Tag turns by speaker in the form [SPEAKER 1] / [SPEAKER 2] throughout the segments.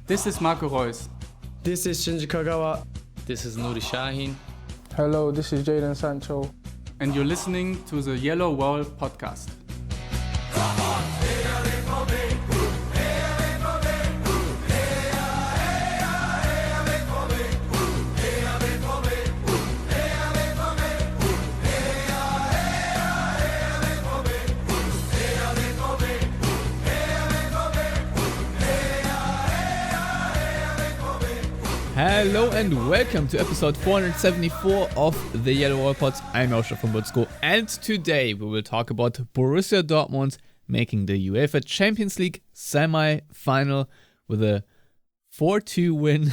[SPEAKER 1] This is Marco Reus.
[SPEAKER 2] This is Shinji Kagawa.
[SPEAKER 3] This is Nuri Shahin.
[SPEAKER 4] Hello, this is Jadon Sancho.
[SPEAKER 1] And you're listening to the Yellow Wall podcast.
[SPEAKER 3] Hello and welcome to episode 474 of the Yellow Wall Pods. I'm Joshua from Butzko, and today we will talk about Borussia Dortmund making the UEFA Champions League semi-final with a 4-2 win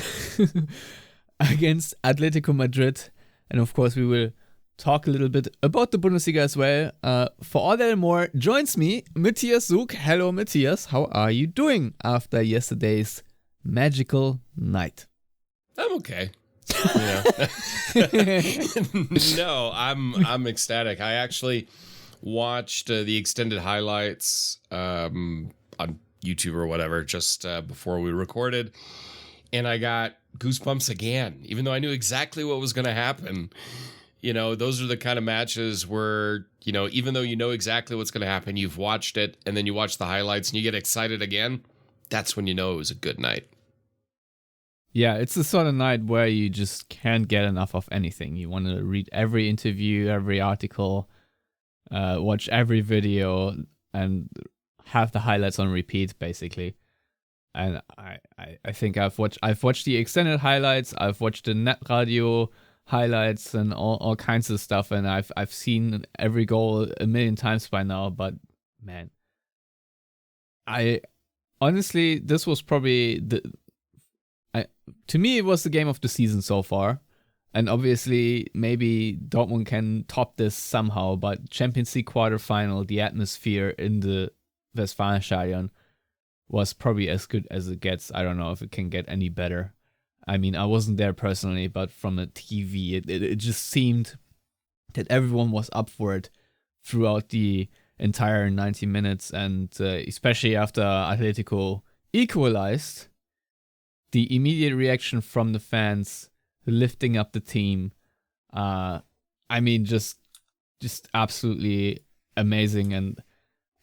[SPEAKER 3] against Atletico Madrid. And of course we will talk a little bit about the Bundesliga as well. For all that and more, joins me Matthias Zug. Hello Matthias, how are you doing after yesterday's magical night?
[SPEAKER 5] I'm okay. No, I'm ecstatic. I actually watched the extended highlights on YouTube or whatever just before we recorded, and I got goosebumps again, even though I knew exactly what was going to happen. You know, those are the kind of matches where, you know, even though you know exactly what's going to happen, you've watched it, and then you watch the highlights and you get excited again. That's when you know it was a good night.
[SPEAKER 3] Yeah, it's the sort of night where you just can't get enough of anything. You want to read every interview, every article, watch every video, and have the highlights on repeat, basically. And I think I've watched the extended highlights, I've watched the net radio highlights and all kinds of stuff, and I've seen every goal a million times by now. But man, honestly, this was probably to me, it was the game of the season so far. And obviously, maybe Dortmund can top this somehow. But Champions League quarterfinal, the atmosphere in the Westfalenstadion was probably as good as it gets. I don't know if it can get any better. I mean, I wasn't there personally, but from the TV, it just seemed that everyone was up for it throughout the entire 90 minutes. And especially after Atletico equalized, the immediate reaction from the fans lifting up the team, I mean, just absolutely amazing. And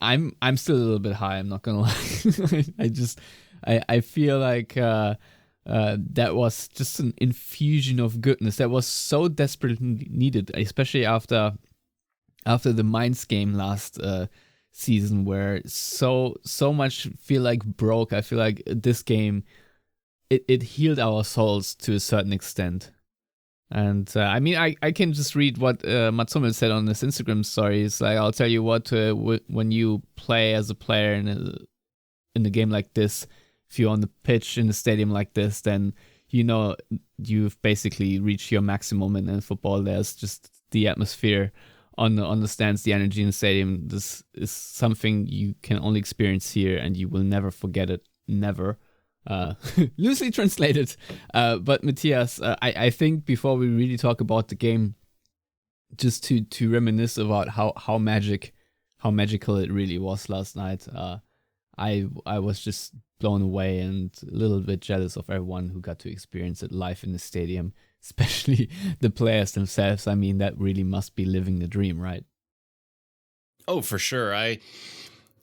[SPEAKER 3] I'm still a little bit high, I'm not gonna lie. I feel like that was just an infusion of goodness that was so desperately needed, especially after the Mainz game last season, where so much feel like broke. I feel like this game, It healed our souls to a certain extent. And I mean, I can just read what Mats Hummels said on his Instagram stories. Like, I'll tell you what, when you play as a player in a game like this, if you're on the pitch in a stadium like this, then you know you've basically reached your maximum in football. There's just the atmosphere on the stands, the energy in the stadium. This is something you can only experience here, and you will never forget it. Never. Loosely translated. But Matthias, I think before we really talk about the game, just to reminisce about how magical it really was last night. I was just blown away and a little bit jealous of everyone who got to experience it live in the stadium, especially the players themselves. I mean, that really must be living the dream, right?
[SPEAKER 5] Oh, for sure.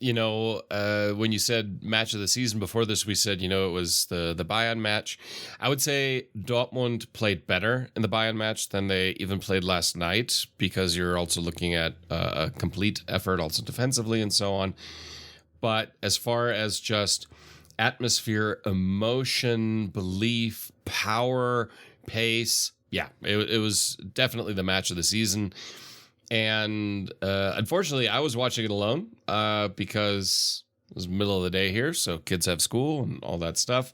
[SPEAKER 5] When you said match of the season before this, we said, it was the Bayern match. I would say Dortmund played better in the Bayern match than they even played last night, because you're also looking at a complete effort also defensively and so on. But as far as just atmosphere, emotion, belief, power, pace, yeah, it was definitely the match of the season. And unfortunately, I was watching it alone because it was the middle of the day here, so kids have school and all that stuff.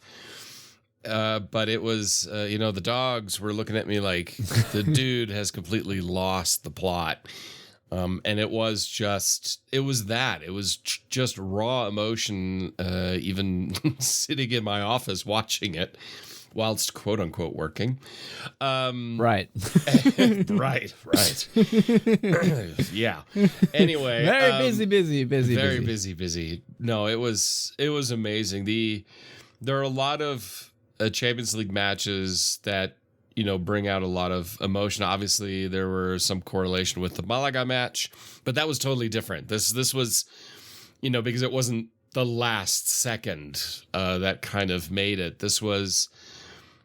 [SPEAKER 5] But it was, the dogs were looking at me like the dude has completely lost the plot. And it was just raw emotion, even sitting in my office watching it. Whilst quote unquote working.
[SPEAKER 3] Right.
[SPEAKER 5] Right. Yeah. Anyway.
[SPEAKER 3] Very busy.
[SPEAKER 5] Very busy. No, it was amazing. The there are a lot of Champions League matches that, bring out a lot of emotion. Obviously, there were some correlation with the Malaga match, but that was totally different. This was, because it wasn't the last second that kind of made it. This was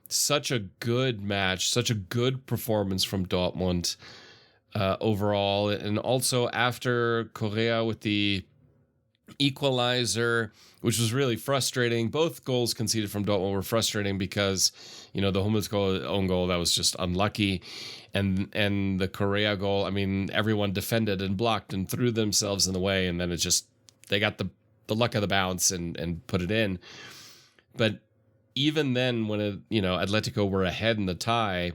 [SPEAKER 5] such a good match, such a good performance from Dortmund overall. And also after Correa with the equalizer, which was really frustrating. Both goals conceded from Dortmund were frustrating because, the Hummels own goal, that was just unlucky. And the Correa goal, I mean, everyone defended and blocked and threw themselves in the way. And then they got the luck of the bounce and put it in. But even then, when Atletico were ahead in the tie,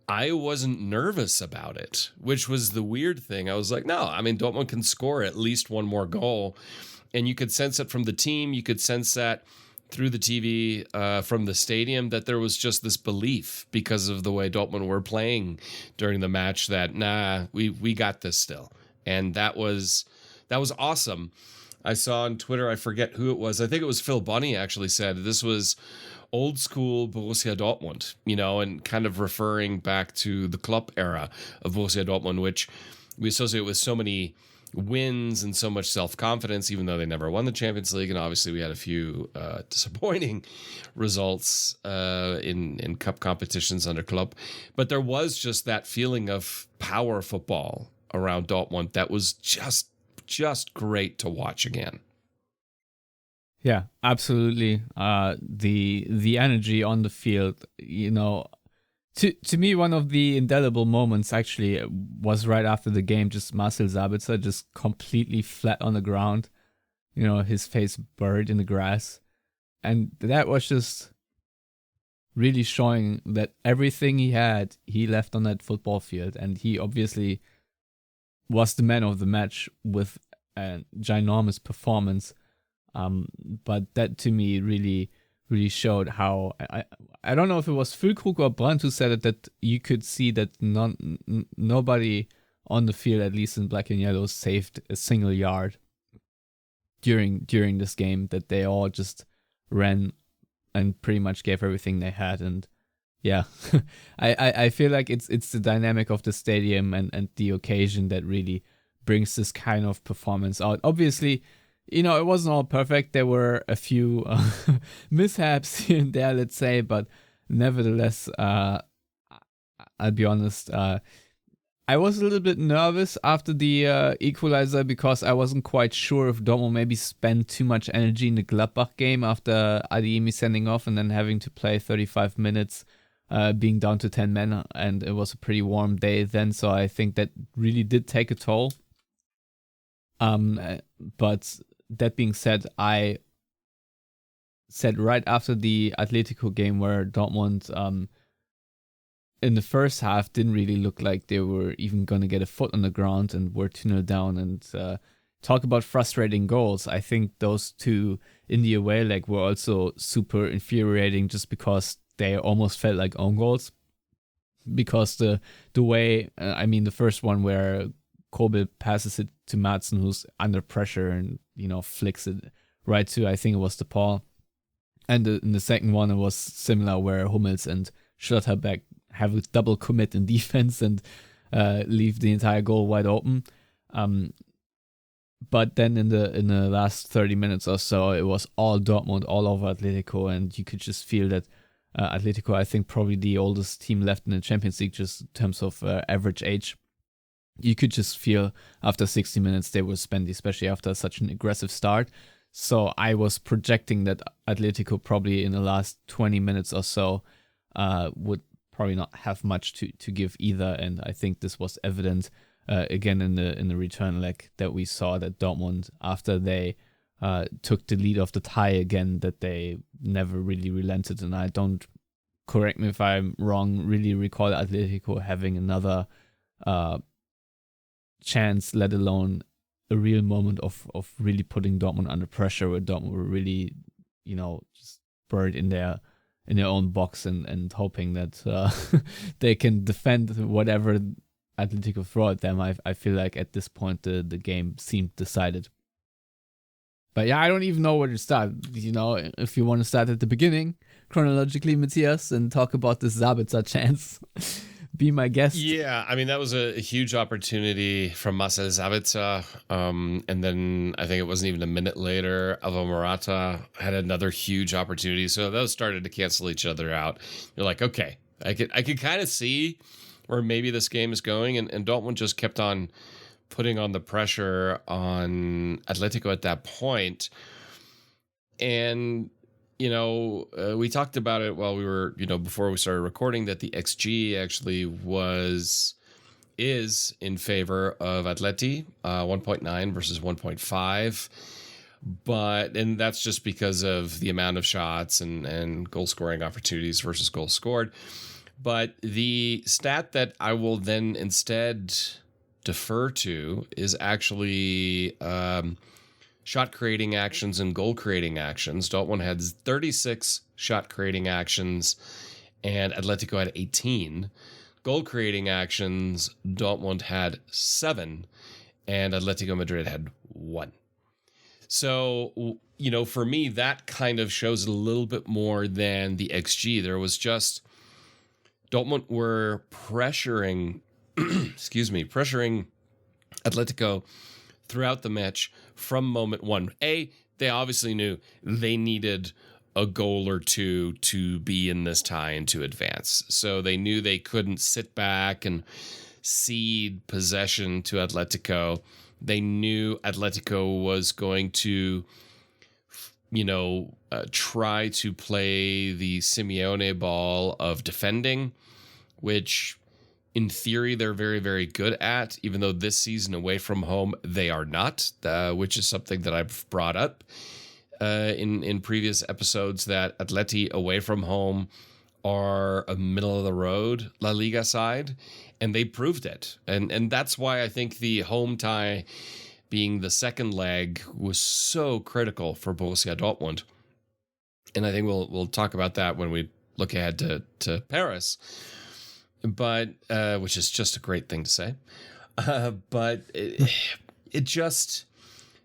[SPEAKER 5] I wasn't nervous about it, which was the weird thing. I was like, no, I mean, Dortmund can score at least one more goal. And you could sense it from the team. You could sense that through the TV from the stadium, that there was just this belief because of the way Dortmund were playing during the match that, we got this still. And that was awesome. I saw on Twitter, I forget who it was. I think it was Phil Bunny actually said this was old school Borussia Dortmund, and kind of referring back to the Klopp era of Borussia Dortmund, which we associate with so many wins and so much self-confidence, even though they never won the Champions League. And obviously we had a few disappointing results in cup competitions under Klopp. But there was just that feeling of power football around Dortmund that was just great to watch again.
[SPEAKER 3] Yeah, absolutely. The energy on the field, to me, one of the indelible moments actually was right after the game. Just Marcel Sabitzer just completely flat on the ground, his face buried in the grass, and that was just really showing that everything he had, he left on that football field, and he obviously was the man of the match with a ginormous performance. But that to me really showed how I don't know if it was Füllkrug or Brandt who said it, that you could see that nobody on the field, at least in black and yellow, saved a single yard during this game, that they all just ran and pretty much gave everything they had. And yeah, I feel like it's the dynamic of the stadium and the occasion that really brings this kind of performance out. Obviously, it wasn't all perfect. There were a few mishaps here and there, let's say, but nevertheless, I'll be honest, I was a little bit nervous after the equalizer because I wasn't quite sure if Dortmund maybe spent too much energy in the Gladbach game after Adeyemi sending off and then having to play 35 minutes, being down to 10 men, and it was a pretty warm day then, so I think that really did take a toll. But that being said, I said right after the Atletico game where Dortmund in the first half didn't really look like they were even going to get a foot on the ground and were 2-0 down, and talk about frustrating goals. I think those two in the away leg were also super infuriating just because they almost felt like own goals. Because the way, the first one where Kobel passes it to Madsen, who's under pressure, and flicks it right to, I think it was the Paul. And in the second one, it was similar, where Hummels and Schlotterbeck have a double commit in defense and leave the entire goal wide open. But then in the last 30 minutes or so, it was all Dortmund, all over Atletico, and you could just feel that Atletico, I think, probably the oldest team left in the Champions League, just in terms of average age. You could just feel after 60 minutes they were spent, especially after such an aggressive start. So I was projecting that Atletico probably in the last 20 minutes or so would probably not have much to give either. And I think this was evident again in the return leg, that we saw that Dortmund, after they took the lead of the tie again, that they never really relented. And I don't, correct me if I'm wrong, really recall Atletico having another chance, let alone a real moment of really putting Dortmund under pressure, where Dortmund were really, just buried in their own box and hoping that they can defend whatever Atletico throw at them. I feel like at this point the game seemed decided. But yeah, I don't even know where to start. If you want to start at the beginning, chronologically, Matthias, and talk about this Sabitzer chance, be my guest.
[SPEAKER 5] Yeah, I mean, that was a huge opportunity from Marcel Sabitzer. And then I think it wasn't even a minute later, Alvaro Morata had another huge opportunity. So those started to cancel each other out. You're like, okay, I could kind of see where maybe this game is going. And Dortmund just kept on putting on the pressure on Atletico at that point. And we talked about it while we were, before we started recording, that the XG actually is in favor of Atleti, 1.9 versus 1.5. And that's just because of the amount of shots and goal scoring opportunities versus goals scored. But the stat that I will then instead defer to is actually shot creating actions and goal creating actions. Dortmund had 36 shot creating actions and Atletico had 18. Goal creating actions, Dortmund had 7 and Atletico Madrid had 1. So, for me, that kind of shows a little bit more than the XG. There was just Dortmund were pressuring Atletico throughout the match from moment one. They obviously knew they needed a goal or two to be in this tie and to advance. So they knew they couldn't sit back and cede possession to Atletico. They knew Atletico was going to, try to play the Simeone ball of defending, which in theory, they're very, very good at, even though this season away from home, they are not, which is something that I've brought up in previous episodes, that Atleti away from home are a middle-of-the-road La Liga side, and they proved it. And that's why I think the home tie being the second leg was so critical for Borussia Dortmund. And I think we'll talk about that when we look ahead to Paris. But which is just a great thing to say. But it just,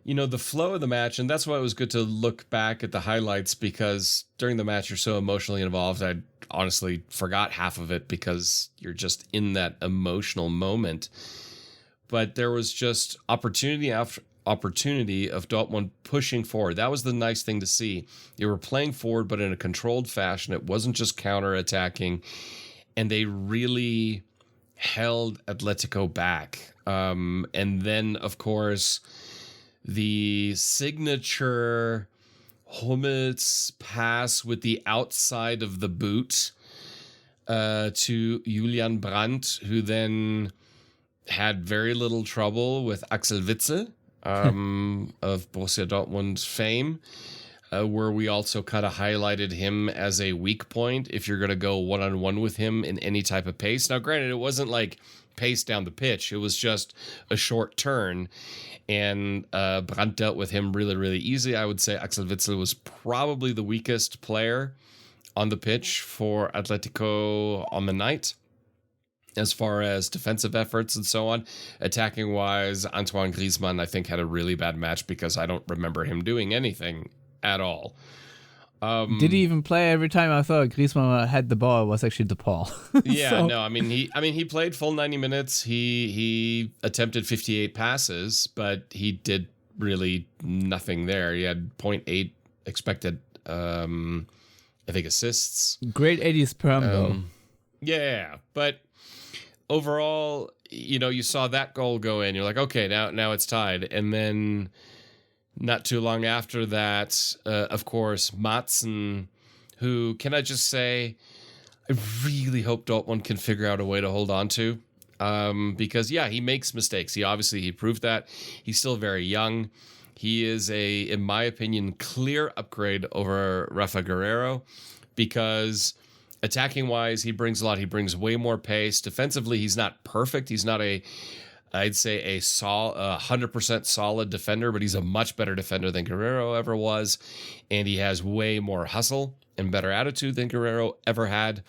[SPEAKER 5] the flow of the match, and that's why it was good to look back at the highlights, because during the match you're so emotionally involved. I honestly forgot half of it because you're just in that emotional moment. But there was just opportunity after opportunity of Dortmund pushing forward. That was the nice thing to see. They were playing forward, but in a controlled fashion. It wasn't just counter-attacking. And they really held Atletico back. And then, of course, the signature Hummels pass with the outside of the boot to Julian Brandt, who then had very little trouble with Axel Witsel of Borussia Dortmund fame. Where we also kind of highlighted him as a weak point if you're going to go one-on-one with him in any type of pace. Now, granted, it wasn't like pace down the pitch. It was just a short turn, and Brandt dealt with him really, really easy. I would say Axel Witsel was probably the weakest player on the pitch for Atletico on the night, as far as defensive efforts and so on. Attacking-wise, Antoine Griezmann, I think, had a really bad match because I don't remember him doing anything at all.
[SPEAKER 3] Did he even play every time? I thought Griezmann had the ball. It was actually DePaul.
[SPEAKER 5] Yeah, no, he played full 90 minutes. He attempted 58 passes, but he did really nothing there. He had 0.8 expected, I think, assists.
[SPEAKER 3] Great 80s perm, though.
[SPEAKER 5] Yeah, but overall, you saw that goal go in. You're like, okay, now it's tied. And then not too long after that, of course, Madsen, who, can I just say, I really hope Dortmund can figure out a way to hold on to. Because, yeah, he makes mistakes. He proved that. He's still very young. He is in my opinion, clear upgrade over Rafa Guerreiro, because attacking-wise, he brings a lot. He brings way more pace. Defensively, he's not perfect. He's not I'd say a 100% solid defender, but he's a much better defender than Guerreiro ever was. And he has way more hustle and better attitude than Guerreiro ever had.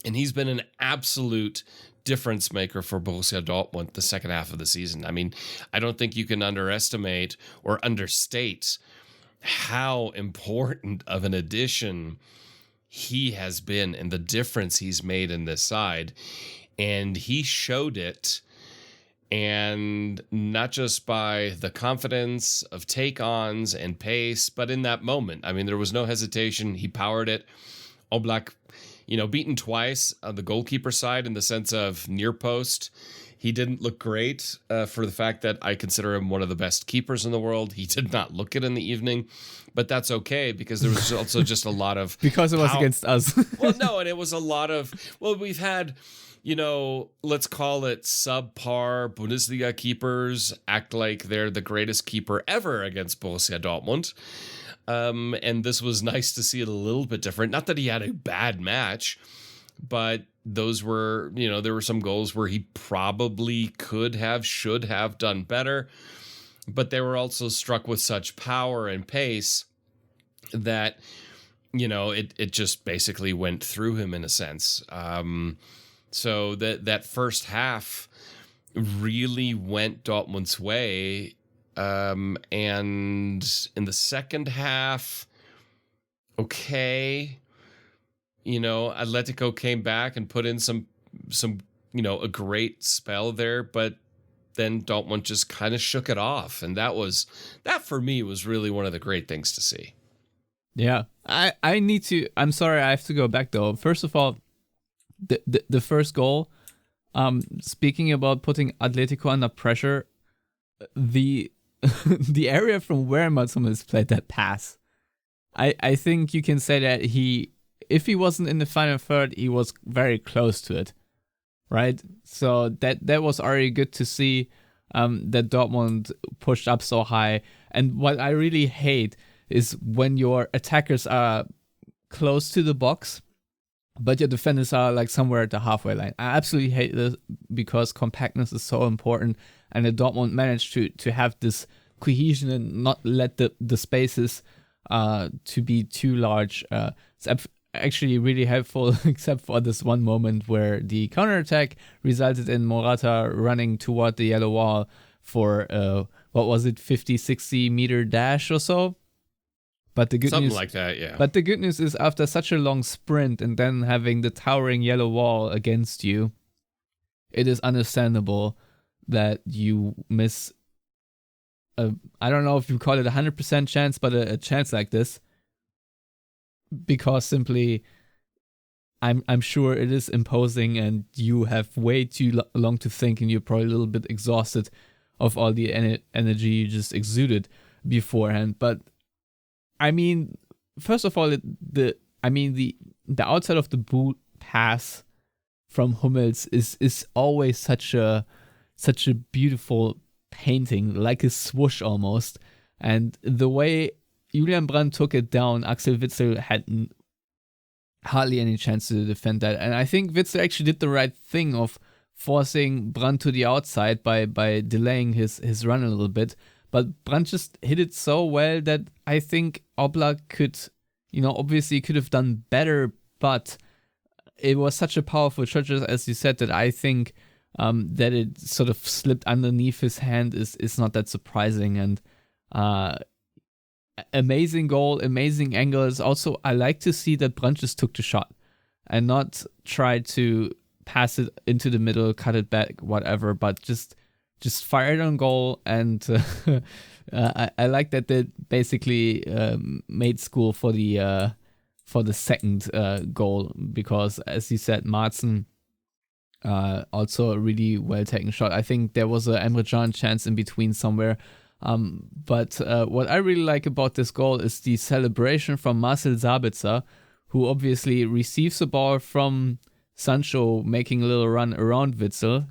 [SPEAKER 5] And he's been an absolute difference maker for Borussia Dortmund the second half of the season. I mean, I don't think you can underestimate or understate how important of an addition he has been and the difference he's made in this side. And he showed it, and not just by the confidence of take-ons and pace, but in that moment. I mean, there was no hesitation. He powered it. Oblak, beaten twice on the goalkeeper side in the sense of near post. He didn't look great for the fact that I consider him one of the best keepers in the world. He did not look it in the evening, but that's okay because there was also just a lot of...
[SPEAKER 3] because it was against us.
[SPEAKER 5] Well, no, and it was a lot of... Well, we've had... let's call it subpar Bundesliga keepers act like they're the greatest keeper ever against Borussia Dortmund. And this was nice to see it a little bit different. Not that he had a bad match, but those were, there were some goals where he probably should have done better. But they were also struck with such power and pace that, it just basically went through him in a sense. So that first half really went Dortmund's way. And in the second half, okay, Atletico came back and put in some a great spell there, but then Dortmund just kind of shook it off. And that for me was really one of the great things to see.
[SPEAKER 3] Yeah, I'm sorry, I have to go back though. First of all, the first goal, speaking about putting Atletico under pressure, the the area from where Mats Hummels played that pass, I think you can say that if he wasn't in the final third, he was very close to it, right? So that was already good to see, that Dortmund pushed up so high. And what I really hate is when your attackers are close to the box, but your defenders are like somewhere at the halfway line. I absolutely hate this because compactness is so important, and the Dortmund managed to have this cohesion and not let the spaces to be too large. It's actually really helpful, except for this one moment where the counterattack resulted in Morata running toward the yellow wall for, 50, 60 meter dash or so. But the good
[SPEAKER 5] Something
[SPEAKER 3] news,
[SPEAKER 5] like that, yeah.
[SPEAKER 3] But the good news is after such a long sprint and then having the towering yellow wall against you, it is understandable that you miss I don't know if you call it 100% chance, but a chance like this. Because simply, I'm sure it is imposing and you have way too long to think and you're probably a little bit exhausted of all the energy you just exuded beforehand. But I mean, first of all, the outside of the boot pass from Hummels is always such a beautiful painting, like a swoosh almost. And the way Julian Brandt took it down, Axel Witsel had hardly any chance to defend that. And I think Witsel actually did the right thing of forcing Brandt to the outside by delaying his run a little bit. But Brandt just hit it so well that I think Oblak could, obviously could have done better, but it was such a powerful shot, as you said, that I think that it sort of slipped underneath his hand is not that surprising. And amazing goal, amazing angles. Also, I like to see that Brandt just took the shot and not tried to pass it into the middle, cut it back, whatever, but just fired on goal. And I like that they basically made school for the second goal, because as you said, Martin also a really well taken shot. I think there was a Emre Can chance in between somewhere. But what I really like about this goal is the celebration from Marcel Sabitzer, who obviously receives the ball from Sancho, making a little run around Witsel,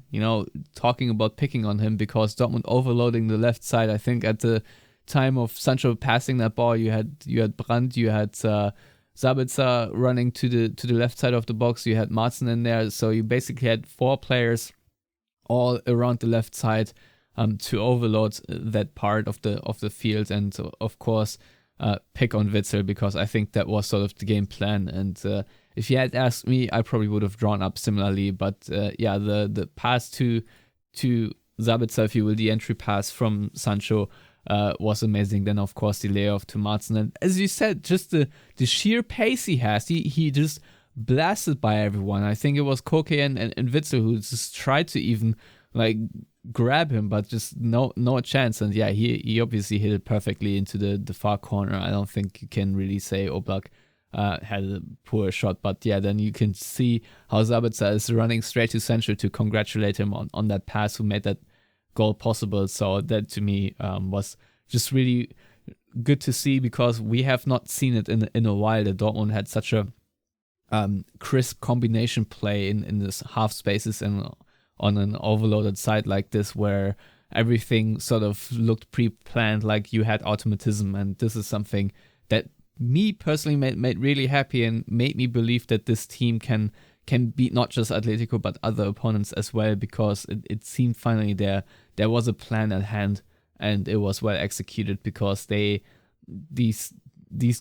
[SPEAKER 3] talking about picking on him because Dortmund overloading the left side. I think at the time of Sancho passing that ball, you had Brandt, you had Sabitzer running to the left side of the box, you had Martin in there, so you basically had four players all around the left side to overload that part of the field, and of course pick on Witsel, because I think that was sort of the game plan. And if you had asked me, I probably would have drawn up similarly. But the pass to Sabitzer, if you will, the entry pass from Sancho was amazing. Then, of course, the layoff to Martin. And as you said, just the sheer pace he has, he just blasted by everyone. I think it was Koke and Witzel who just tried to even like grab him, but just no chance. And yeah, he obviously hit it perfectly into the far corner. I don't think you can really say Oblak had a poor shot, but yeah, then you can see how Sabitzer is running straight to Sancho to congratulate him on that pass who made that goal possible. So that to me was just really good to see, because we have not seen it in a while that Dortmund had such a crisp combination play in this half spaces and on an overloaded side like this, where everything sort of looked pre-planned, like you had automatism. And this is something that me personally made really happy and made me believe that this team can beat not just Atletico but other opponents as well, because it seemed finally there was a plan at hand and it was well executed, because these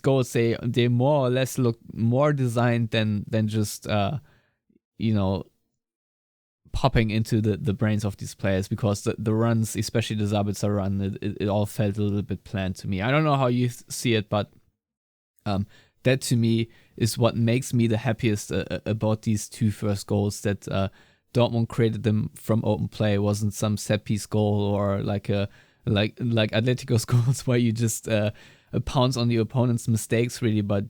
[SPEAKER 3] goals they more or less look more designed than just popping into the brains of these players, because the runs, especially the Sabitzer run, it all felt a little bit planned to me. I don't know how you see it, but that to me is what makes me the happiest about these two first goals, that Dortmund created them from open play. It wasn't some set piece goal or like Atletico's goals where you just pounce on the opponent's mistakes really, but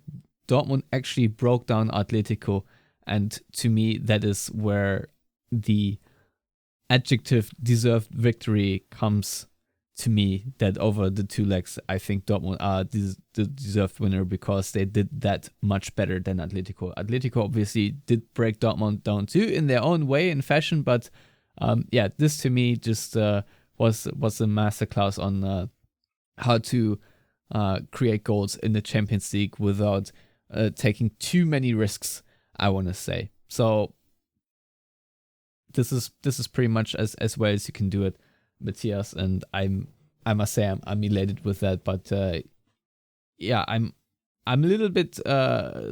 [SPEAKER 3] Dortmund actually broke down Atletico, and to me that is where the adjective deserved victory comes to me, that over the two legs I think Dortmund are the deserved winner, because they did that much better than Atletico. Atletico obviously did break Dortmund down too in their own way and fashion, but this to me just was a masterclass on how to create goals in the Champions League without taking too many risks, I want to say. So this is pretty much as well as you can do it, Matthias, and I must say I'm elated with that. But I'm a little bit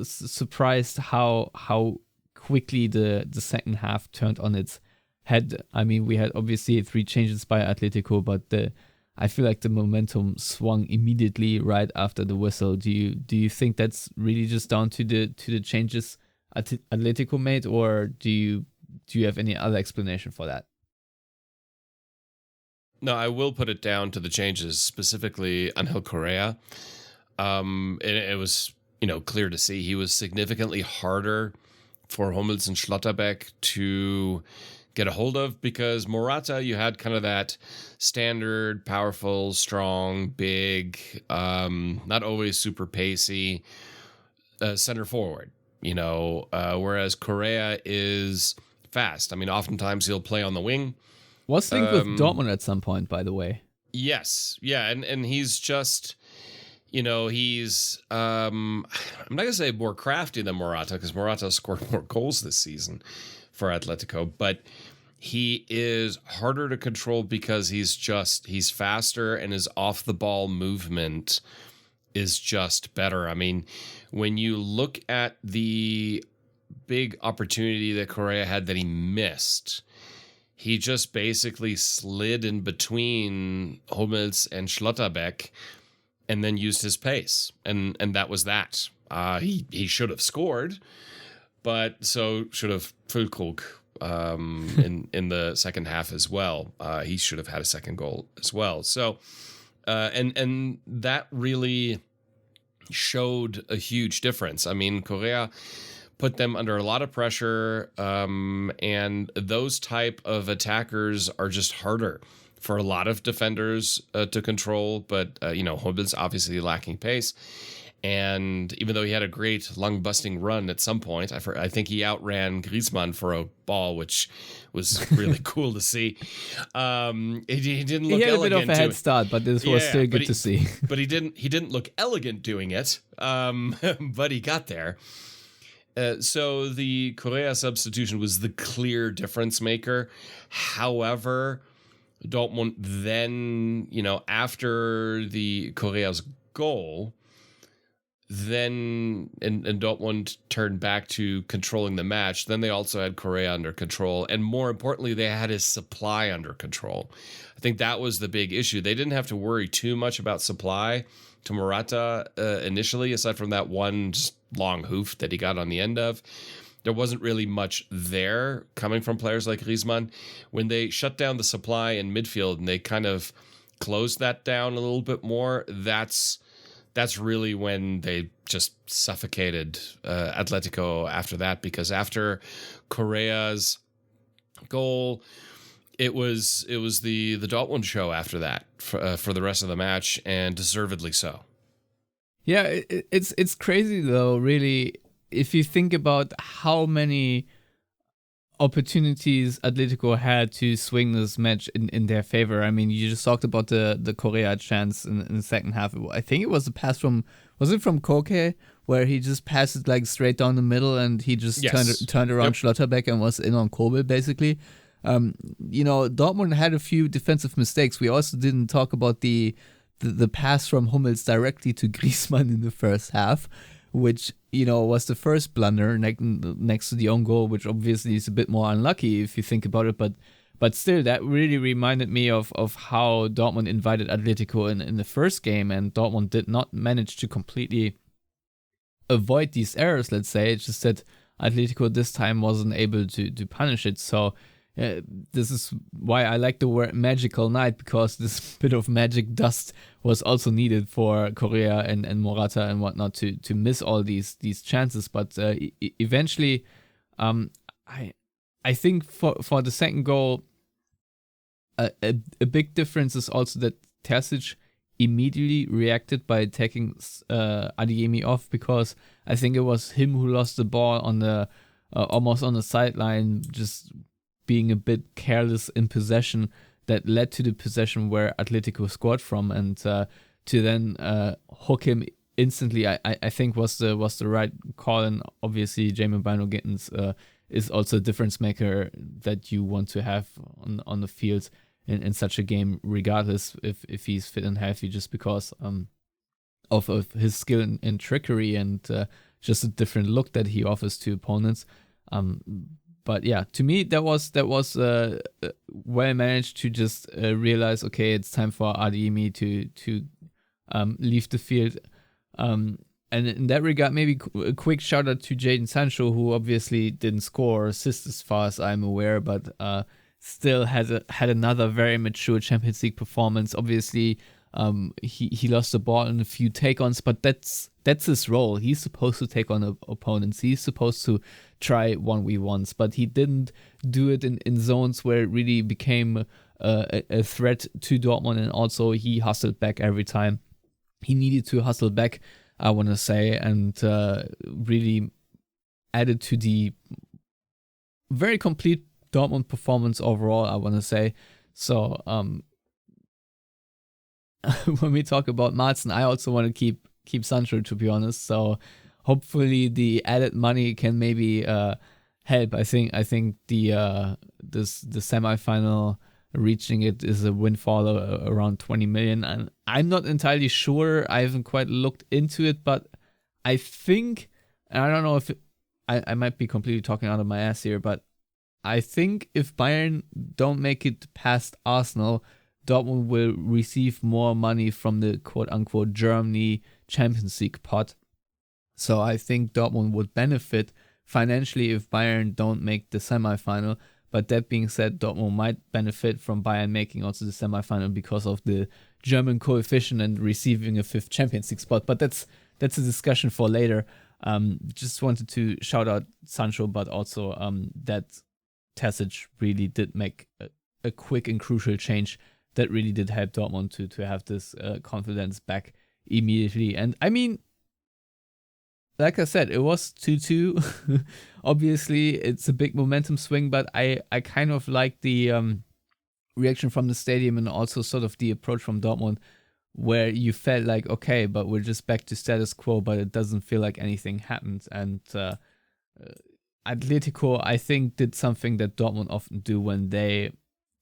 [SPEAKER 3] surprised how quickly the second half turned on its head. I mean, we had obviously 3 changes by Atletico, but I feel like the momentum swung immediately right after the whistle. Do you think that's really just down to the changes Atletico made, or do you have any other explanation for that?
[SPEAKER 5] No, I will put it down to the changes, specifically Angel Correa. It was, clear to see he was significantly harder for Hummels and Schlotterbeck to get a hold of, because Morata, you had kind of that standard, powerful, strong, big, not always super pacey center forward, whereas Correa is fast. I mean, oftentimes he'll play on the wing.
[SPEAKER 3] Was linked with Dortmund at some point, by the way.
[SPEAKER 5] Yes. Yeah. And he's just, he's, I'm not going to say more crafty than Morata, because Morata scored more goals this season for Atletico, but he is harder to control because he's faster, and his off the ball movement is just better. I mean, when you look at the big opportunity that Correa had that he missed, he just basically slid in between Hummels and Schlotterbeck and then used his pace. And that was that. He should have scored, but so should have Füllkrug in the second half as well. He should have had a second goal as well. So, and that really showed a huge difference. I mean, Correa put them under a lot of pressure, and those type of attackers are just harder for a lot of defenders to control. But Hummels obviously lacking pace, and even though he had a great lung-busting run at some point, I think he outran Griezmann for a ball, which was really cool to see. He didn't look elegant.
[SPEAKER 3] He had a bit of a head start, but this was still good to see.
[SPEAKER 5] But he didn't look elegant doing it. But he got there. So the Correa substitution was the clear difference maker. However, Dortmund then, after the Correa's goal, then and Dortmund turned back to controlling the match, then they also had Correa under control. And more importantly, they had his supply under control. I think that was the big issue. They didn't have to worry too much about supply to Morata initially, aside from that one just long hoof that he got on the end of. There wasn't really much there coming from players like Griezmann. When they shut down the supply in midfield and they kind of closed that down a little bit more, that's really when they just suffocated Atletico after that, because after Correa's goal, it was the Dortmund show after that for the rest of the match, and deservedly so.
[SPEAKER 3] Yeah, it's crazy though, really, if you think about how many opportunities Atletico had to swing this match in their favor. I mean, you just talked about the Correa chance in the second half. I think it was a pass from Koke, where he just passed it like straight down the middle and he just turned around Schlotterbeck and was in on Kobel basically. Dortmund had a few defensive mistakes. We also didn't talk about the pass from Hummels directly to Griezmann in the first half, which, was the first blunder next to the own goal, which obviously is a bit more unlucky if you think about it. But still, that really reminded me of how Dortmund invited Atletico in the first game, and Dortmund did not manage to completely avoid these errors, let's say. It's just that Atletico this time wasn't able to punish it. So this is why I like the word magical night, because this bit of magic dust was also needed for Correa and Morata and whatnot to miss all these chances. But eventually, I think for the second goal, a big difference is also that Terzic immediately reacted by taking Adeyemi off, because I think it was him who lost the ball on the almost on the sideline, just being a bit careless in possession, that led to the possession where Atletico scored from, and to then hook him instantly, I think was the right call. And obviously Jamie Bino Gittins is also a difference maker that you want to have on the field in such a game, regardless if he's fit and healthy, just because of his skill in trickery and just a different look that he offers to opponents. But yeah, to me that was well managed to just realize, okay, it's time for Adeyemi to leave the field. And in that regard, maybe a quick shout out to Jadon Sancho, who obviously didn't score or assist as far as I'm aware, but still had another very mature Champions League performance. Obviously, he lost the ball in a few take-ons, but that's his role. He's supposed to take on opponents. He's supposed to try 1v1s, but he didn't do it in zones where it really became a threat to Dortmund, and also he hustled back every time he needed to hustle back, I want to say, and really added to the very complete Dortmund performance overall, I want to say. So when we talk about Madsen, I also want to keep Sancho, to be honest. So hopefully the added money can maybe help. I think the semifinal, reaching it is a windfall around 20 million, and I'm not entirely sure. I haven't quite looked into it, but I think, and I don't know if I might be completely talking out of my ass here, but I think if Bayern don't make it past Arsenal, Dortmund will receive more money from the quote-unquote Germany Champions League pot. So I think Dortmund would benefit financially if Bayern don't make the semifinal. But that being said, Dortmund might benefit from Bayern making also the semifinal because of the German coefficient and receiving a fifth Champions League spot. But that's a discussion for later. Just wanted to shout out Sancho, but also that Terzic really did make a quick and crucial change that really did help Dortmund to have this confidence back immediately. And I mean, like I said, it was 2-2. Obviously, it's a big momentum swing, but I kind of like the reaction from the stadium and also sort of the approach from Dortmund, where you felt like, okay, but we're just back to status quo, but it doesn't feel like anything happened. And Atletico, I think, did something that Dortmund often do when they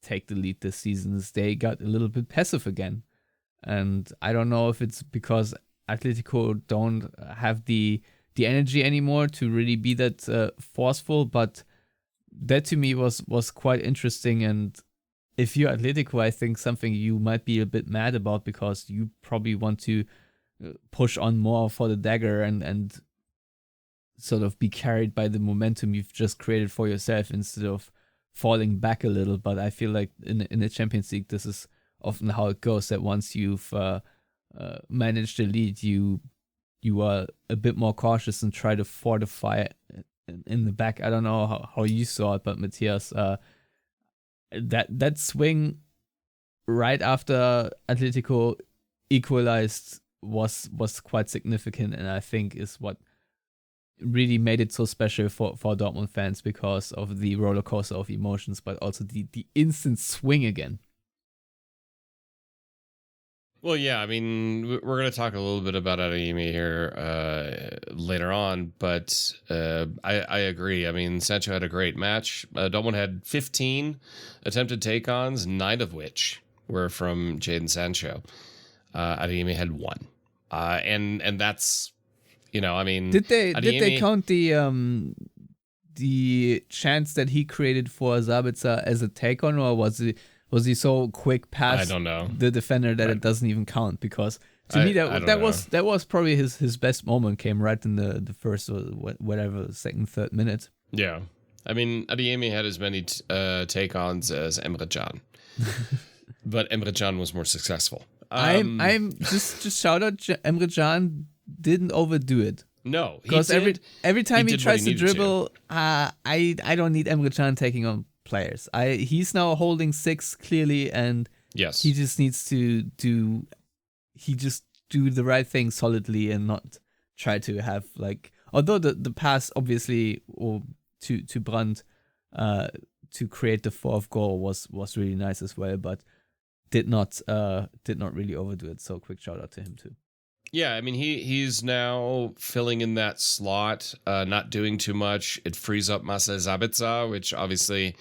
[SPEAKER 3] take the lead this season, is they got a little bit passive again. And I don't know if it's because Atletico don't have the energy anymore to really be that forceful. But that to me was quite interesting. And if you're Atletico, I think something you might be a bit mad about, because you probably want to push on more for the dagger and sort of be carried by the momentum you've just created for yourself instead of falling back a little. But I feel like in the Champions League, this is often how it goes, that once you've managed the lead, you are a bit more cautious and try to fortify in the back. I don't know how you saw it, but Matthias, that swing right after Atletico equalized was quite significant, and I think is what really made it so special for Dortmund fans, because of the roller coaster of emotions, but also the instant swing again.
[SPEAKER 5] Well, yeah, I mean, we're going to talk a little bit about Adeyemi here later on, but I agree. I mean, Sancho had a great match. Dortmund had 15 attempted take-ons, 9 of which were from Jadon Sancho. Adeyemi had 1. And that's, I mean...
[SPEAKER 3] Did they count the chance that he created for Sabitzer as a take-on, or was he so quick past
[SPEAKER 5] I don't know.
[SPEAKER 3] the defender that it doesn't even count? Because to me that was probably his best moment, came right in the first or whatever, second, third minute.
[SPEAKER 5] Yeah. I mean, Adeyemi had as many take-ons as Emre Can. But Emre Can was more successful.
[SPEAKER 3] I'm just shout out Emre Can didn't overdo it.
[SPEAKER 5] No,
[SPEAKER 3] because every time he tries to dribble, I don't need Emre Can taking on players. He's now holding 6 clearly, and
[SPEAKER 5] yes,
[SPEAKER 3] he just needs to do the right thing solidly and not try to have, like, although the pass obviously to Brandt to create the 4th goal was really nice as well, but did not really overdo it. So quick shout out to him too.
[SPEAKER 5] Yeah, I mean, he's now filling in that slot, not doing too much. It frees up Marcel Sabitzer, which obviously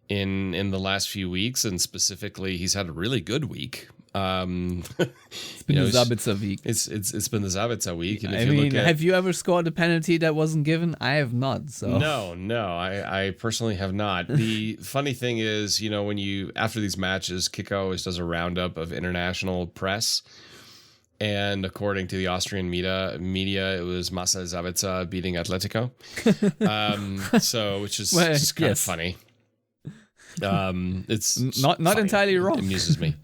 [SPEAKER 5] in the last few weeks, and specifically, he's had a really good week. It's
[SPEAKER 3] been the Sabitzer week.
[SPEAKER 5] It's been the Sabitzer week. And
[SPEAKER 3] have you ever scored a penalty that wasn't given? I have not. So
[SPEAKER 5] no, I personally have not. The funny thing is, when after these matches, Kicker always does a roundup of international press. And according to the Austrian media, it was Marcel Sabitzer beating Atletico. Which is just kind of funny. It's
[SPEAKER 3] not entirely wrong.
[SPEAKER 5] It amuses me.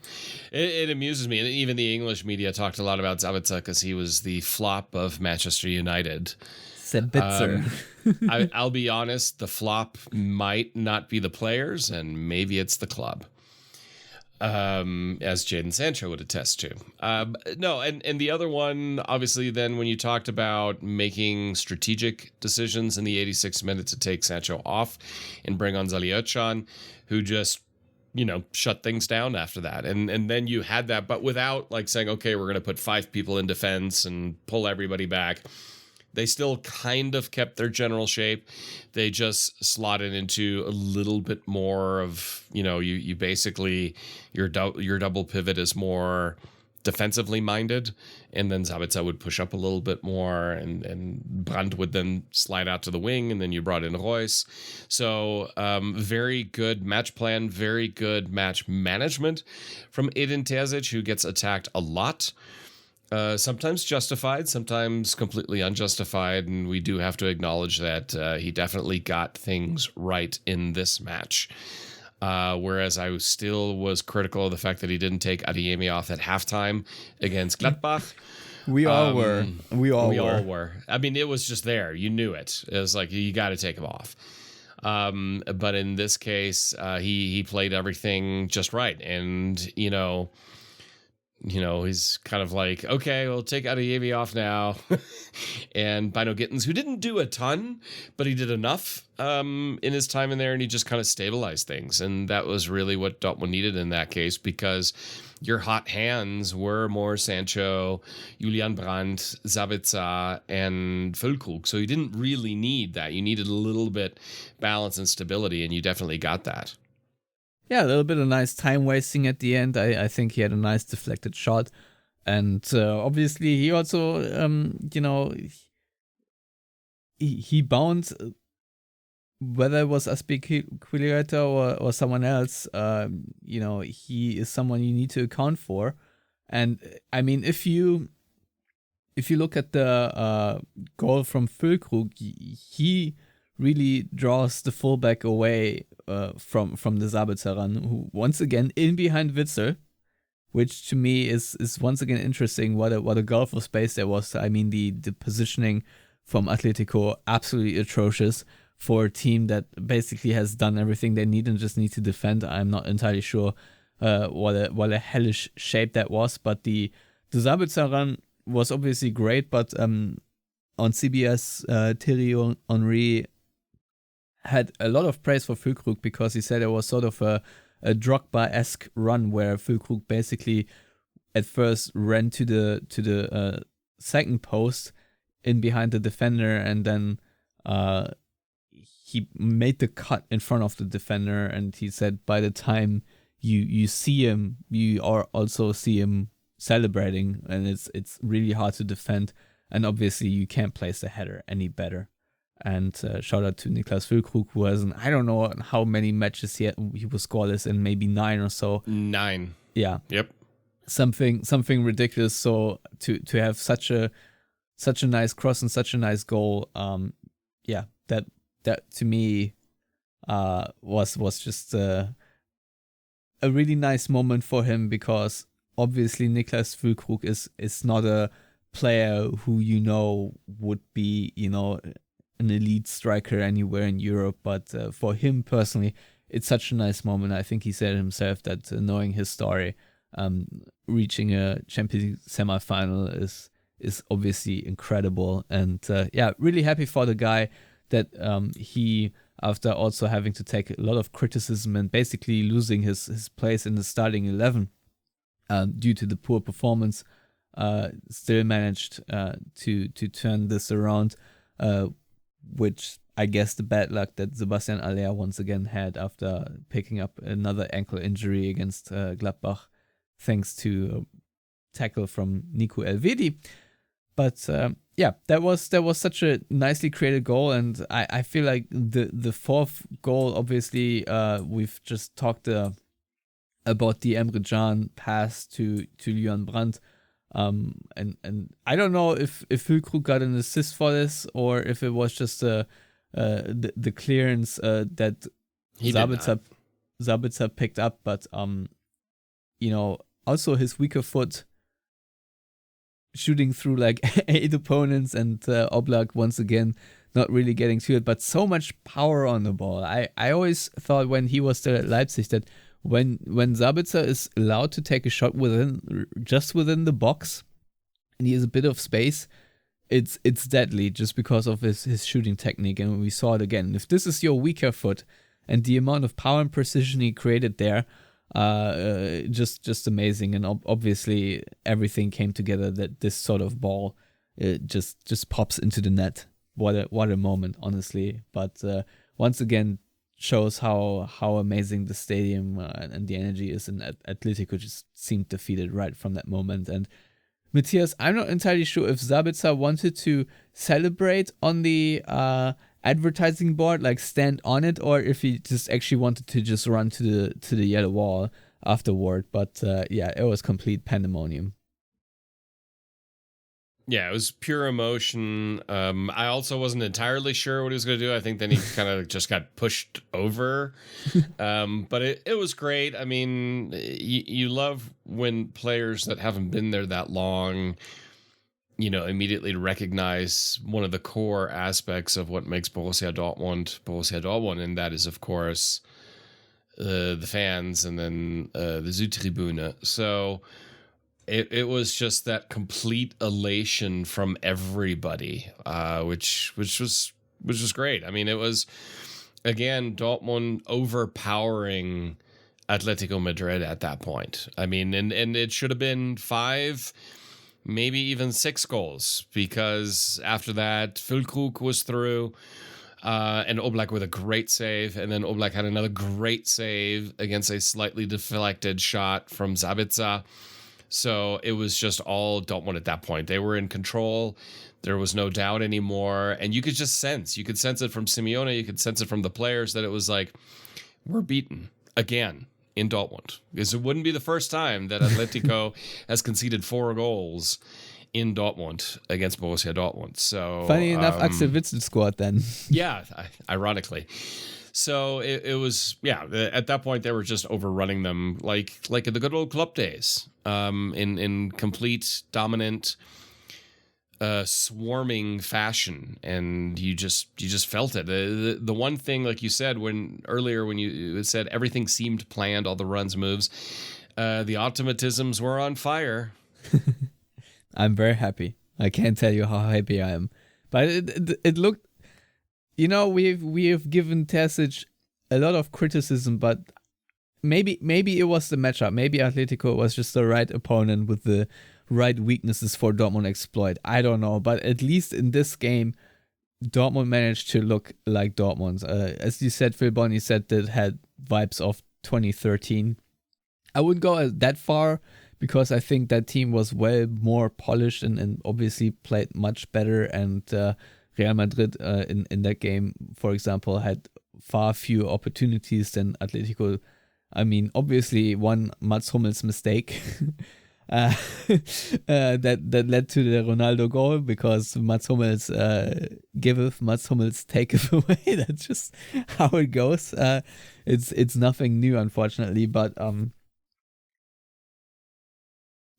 [SPEAKER 5] It amuses me. And even the English media talked a lot about Sabitzer because he was the flop of Manchester United.
[SPEAKER 3] Sabitzer.
[SPEAKER 5] I'll be honest, the flop might not be the players, and maybe it's the club. As Jadon Sancho would attest to. No, and the other one, obviously, then when you talked about making strategic decisions in the 86th minute to take Sancho off and bring on Zaliotchan, who just, shut things down after that. And then you had that, but without like saying, okay, we're going to put 5 people in defense and pull everybody back. They still kind of kept their general shape. They just slotted into a little bit more of, you basically, your double pivot is more defensively minded, and then Sabitzer would push up a little bit more, and Brandt would then slide out to the wing, and then you brought in Reus. So very good match plan, very good match management from Edin Terzic, who gets attacked a lot. Sometimes justified, sometimes completely unjustified, and we do have to acknowledge that he definitely got things right in this match. Whereas I still was critical of the fact that he didn't take Adeyemi off at halftime against Gladbach.
[SPEAKER 3] We all were. We all
[SPEAKER 5] were. I mean, it was just there. You knew it. It was like, you got to take him off. But in this case, he played everything just right. And, he's kind of like, okay, we'll take Adeyemi off now. And Bino Gittens, who didn't do a ton, but he did enough in his time in there, and he just kind of stabilized things. And that was really what Dortmund needed in that case, because your hot hands were more Sancho, Julian Brandt, Sabitzer, and Füllkrug. So you didn't really need that. You needed a little bit balance and stability, and you definitely got that.
[SPEAKER 3] Yeah, a little bit of nice time wasting at the end. I think he had a nice deflected shot. And obviously, he also, he bound, whether it was Aspilicueta or someone else, he is someone you need to account for. And I mean, if you look at the goal from Füllkrug, he really draws the fullback away from the Sabitzer run, who once again in behind Witzel, which to me is once again interesting. What a gulf of space there was. I mean, the positioning from Atletico absolutely atrocious for a team that basically has done everything they need and just need to defend. I'm not entirely sure what a hellish shape that was, but the Sabitzer run was obviously great. But on CBS, Thierry Henry had a lot of praise for Füllkrug because he said it was sort of a Drogba-esque run where Füllkrug basically at first ran to the second post in behind the defender, and then he made the cut in front of the defender, and he said by the time you see him, you also see him celebrating, and it's really hard to defend, and obviously you can't place the header any better. And shout out to Niklas Füllkrug, who has, I don't know how many matches he was scoreless in, maybe 9 or so.
[SPEAKER 5] 9.
[SPEAKER 3] Yeah.
[SPEAKER 5] Yep.
[SPEAKER 3] Something ridiculous. So to have such a nice cross and such a nice goal, that to me was just a really nice moment for him, because obviously Niklas Füllkrug is not a player who would be an elite striker anywhere in Europe, but for him personally, it's such a nice moment. I think he said himself that knowing his story, reaching a Champions League semi-final is obviously incredible, and really happy for the guy that he, after also having to take a lot of criticism and basically losing his place in the starting 11 due to the poor performance, still managed to turn this around, which I guess the bad luck that Sebastian Aller once again had after picking up another ankle injury against Gladbach, thanks to a tackle from Nico Elvedi. But that was such a nicely created goal, and I feel like the fourth goal, obviously, we've just talked about the Emre Can pass to Julian Brandt. And I don't know if Füllkrug got an assist for this, or if it was just the clearance that Sabitzer picked up, but also his weaker foot shooting through like 8 opponents, and Oblak once again not really getting to it, but so much power on the ball. I always thought when he was still at Leipzig that when Sabitzer is allowed to take a shot just within the box, and he has a bit of space, it's deadly just because of his shooting technique. And we saw it again. If this is your weaker foot, and the amount of power and precision he created there, just amazing. And obviously everything came together that this sort of ball just pops into the net. What a moment, honestly. But once again, shows how amazing the stadium and the energy is, and Atletico just seemed defeated right from that moment. And Matthias, I'm not entirely sure if Sabitzer wanted to celebrate on the advertising board, like stand on it, or if he just actually wanted to just run to the yellow wall afterward. But it was complete pandemonium.
[SPEAKER 5] Yeah, it was pure emotion. I also wasn't entirely sure what he was going to do. I think then he kind of just got pushed over. But it was great. I mean, you love when players that haven't been there that long, immediately recognize one of the core aspects of what makes Borussia Dortmund, and that is, of course, the fans, and then the Südtribüne. So it was just that complete elation from everybody, which was great. I mean, it was, again, Dortmund overpowering Atletico Madrid at that point. I mean, and it should have been 5, maybe even 6 goals, because after that, Füllkrug was through, and Oblak with a great save, and then Oblak had another great save against a slightly deflected shot from Sabitzer. So it was just all Dortmund at that point. They were in control. There was no doubt anymore. And you could just sense. You could sense it from Simeone. You could sense it from the players that it was like, we're beaten again in Dortmund. Because it wouldn't be the first time that Atletico has conceded 4 goals in Dortmund against Borussia Dortmund. So
[SPEAKER 3] Funny enough, Axel Witsel scored then.
[SPEAKER 5] Yeah, ironically. So it was, at that point they were just overrunning them like in the good old club days, in complete dominant swarming fashion, and you just felt it. The one thing, like you said when you said everything seemed planned, all the runs, moves, the automatisms were on fire.
[SPEAKER 3] I'm very happy. I can't tell you how happy I am. But it looked, we have given Terzic a lot of criticism, but maybe it was the matchup. Maybe Atletico was just the right opponent with the right weaknesses for Dortmund exploit. I don't know, but at least in this game, Dortmund managed to look like Dortmund. As you said, Phil Bonney said that had vibes of 2013. I wouldn't go that far because I think that team was well more polished and obviously played much better. And Real Madrid in that game, for example, had far fewer opportunities than Atletico. I mean, obviously one Mats Hummels mistake that led to the Ronaldo goal, because Mats Hummels giveth, Mats Hummels taketh away. That's just how it goes. It's nothing new, unfortunately, but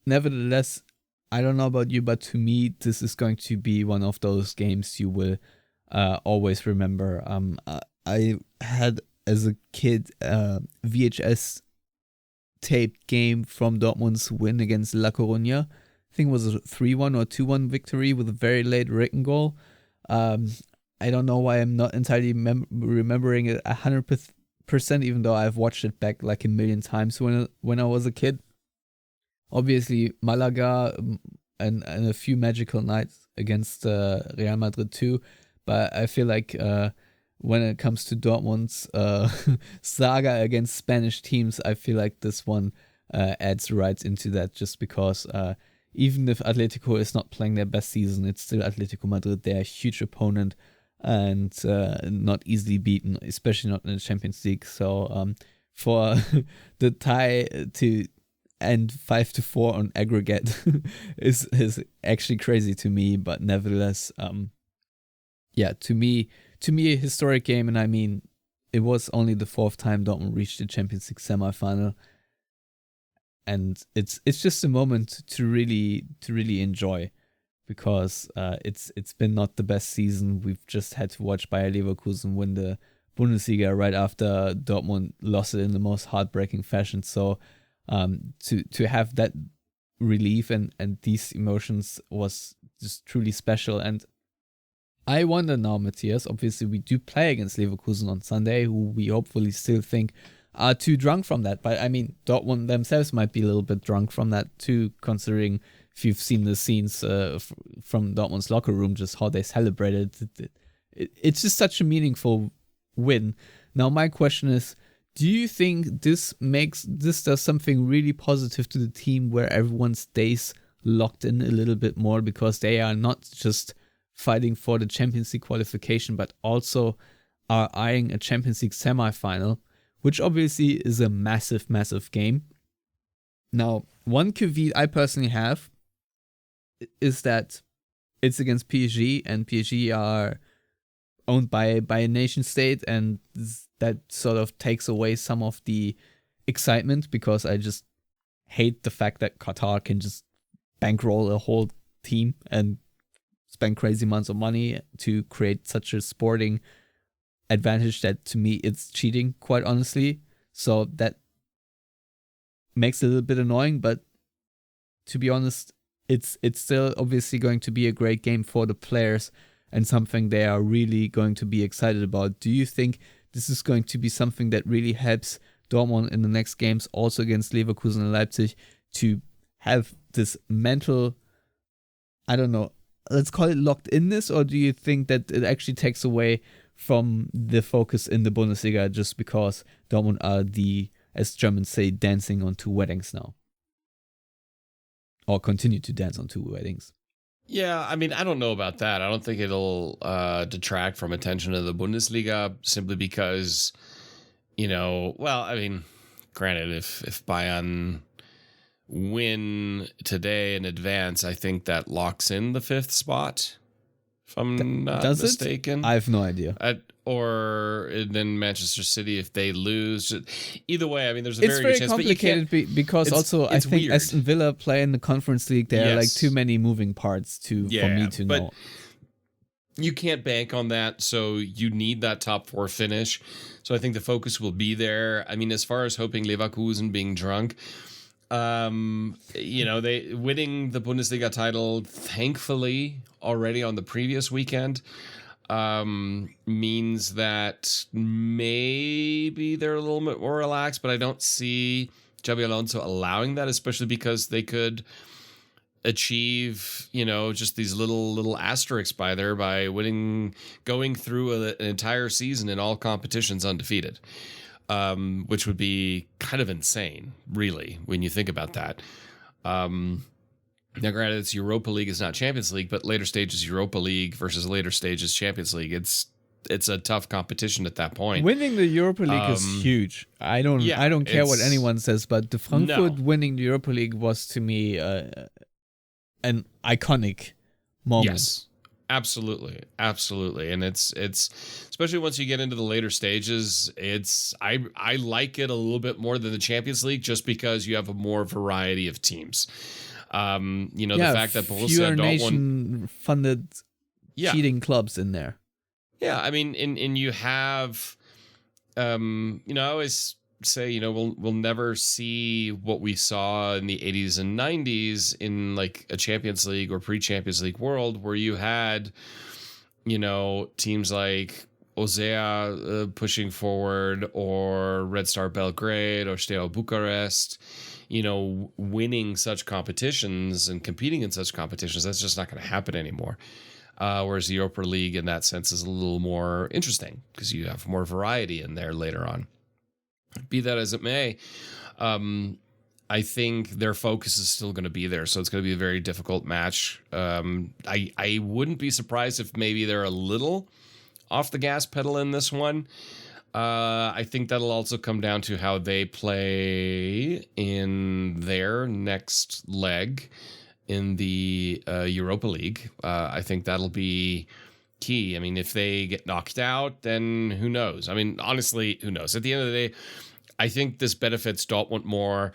[SPEAKER 3] nevertheless, I don't know about you, but to me, this is going to be one of those games you will always remember. I had, as a kid, VHS taped game from Dortmund's win against La Coruña. I think it was a 3-1 or 2-1 victory with a very late Ricken goal. I don't know why I'm not entirely remembering it 100%, even though I've watched it back like a million times when I was a kid. Obviously, Malaga and a few magical nights against Real Madrid too. But I feel like when it comes to Dortmund's saga against Spanish teams, I feel like this one adds right into that, just because even if Atletico is not playing their best season, it's still Atletico Madrid. They're a huge opponent and not easily beaten, especially not in the Champions League. So for the tie to end 5-4 on aggregate is actually crazy to me, but nevertheless, to me a historic game. And I mean, it was only the 4th time Dortmund reached the Champions League semi-final, and it's just a moment to really enjoy, because it's been not the best season. We've just had to watch Bayer Leverkusen win the Bundesliga right after Dortmund lost it in the most heartbreaking fashion. So to have that relief and these emotions was just truly special. And I wonder now, Matthias, obviously we do play against Leverkusen on Sunday, who we hopefully still think are too drunk from that. But I mean, Dortmund themselves might be a little bit drunk from that too, considering if you've seen the scenes from Dortmund's locker room, just how they celebrated. It's just such a meaningful win. Now, my question is, do you think this does something really positive to the team, where everyone stays locked in a little bit more, because they are not just fighting for the Champions League qualification, but also are eyeing a Champions League semi-final, which obviously is a massive, massive game. Now, one caveat I personally have is that it's against PSG, and PSG are owned by a nation state, and that sort of takes away some of the excitement, because I just hate the fact that Qatar can just bankroll a whole team and spend crazy amounts of money to create such a sporting advantage that, to me, it's cheating, quite honestly. So that makes it a little bit annoying, but to be honest, it's still obviously going to be a great game for the players and something they are really going to be excited about. Do you think this is going to be something that really helps Dortmund in the next games, also against Leverkusen and Leipzig, to have this mental, I don't know, let's call it locked inness, or do you think that it actually takes away from the focus in the Bundesliga just because Dortmund are as Germans say, dancing on 2 weddings now? or continue to dance on two weddings.
[SPEAKER 5] Yeah, I mean, I don't know about that. I don't think it'll detract from attention to the Bundesliga simply because, well, I mean, granted, if Bayern win today in advance, I think that locks in the 5th spot, if I'm not mistaken.
[SPEAKER 3] I have no idea.
[SPEAKER 5] Or then Manchester City, if they lose. Either way, I mean, there's a very good chance.
[SPEAKER 3] It's very complicated because also I think weird. Aston Villa play in the Conference League. There are like too many moving parts for me to know.
[SPEAKER 5] You can't bank on that, so you need that top 4 finish. So I think the focus will be there. I mean, as far as hoping Leverkusen being drunk, they winning the Bundesliga title, thankfully, already on the previous weekend, means that maybe they're a little bit more relaxed, but I don't see Xabi Alonso allowing that, especially because they could achieve, just these little asterisks by going through an entire season in all competitions undefeated, which would be kind of insane, really, when you think about that. Now, granted, it's Europa League, it's not Champions League, but later stages Europa League versus later stages Champions League. It's a tough competition at that point. Winning
[SPEAKER 3] the Europa League is huge. I don't care what anyone says, but the Frankfurt winning the Europa League was to me an iconic moment.
[SPEAKER 5] Yes, absolutely, and it's especially once you get into the later stages. I like it a little bit more than the Champions League just because you have a more variety of teams. The fact that Borussia Dortmund
[SPEAKER 3] funded cheating clubs in there.
[SPEAKER 5] Yeah, I mean, and you have, I always say, we'll never see what we saw in the 80s and 90s in like a Champions League or pre-Champions League world where you had, teams like Osea pushing forward or Red Star Belgrade or Steaua Bucharest, winning such competitions and competing in such competitions. That's just not going to happen anymore. Whereas the Europa League in that sense is a little more interesting because you have more variety in there later on. Be that as it may, I think their focus is still going to be there. So it's going to be a very difficult match. I wouldn't be surprised if maybe they're a little off the gas pedal in this one. I think that'll also come down to how they play in their next leg in the Europa League. I think that'll be key. I mean, if they get knocked out, then who knows? I mean, honestly, who knows? At the end of the day, I think this benefits Dortmund more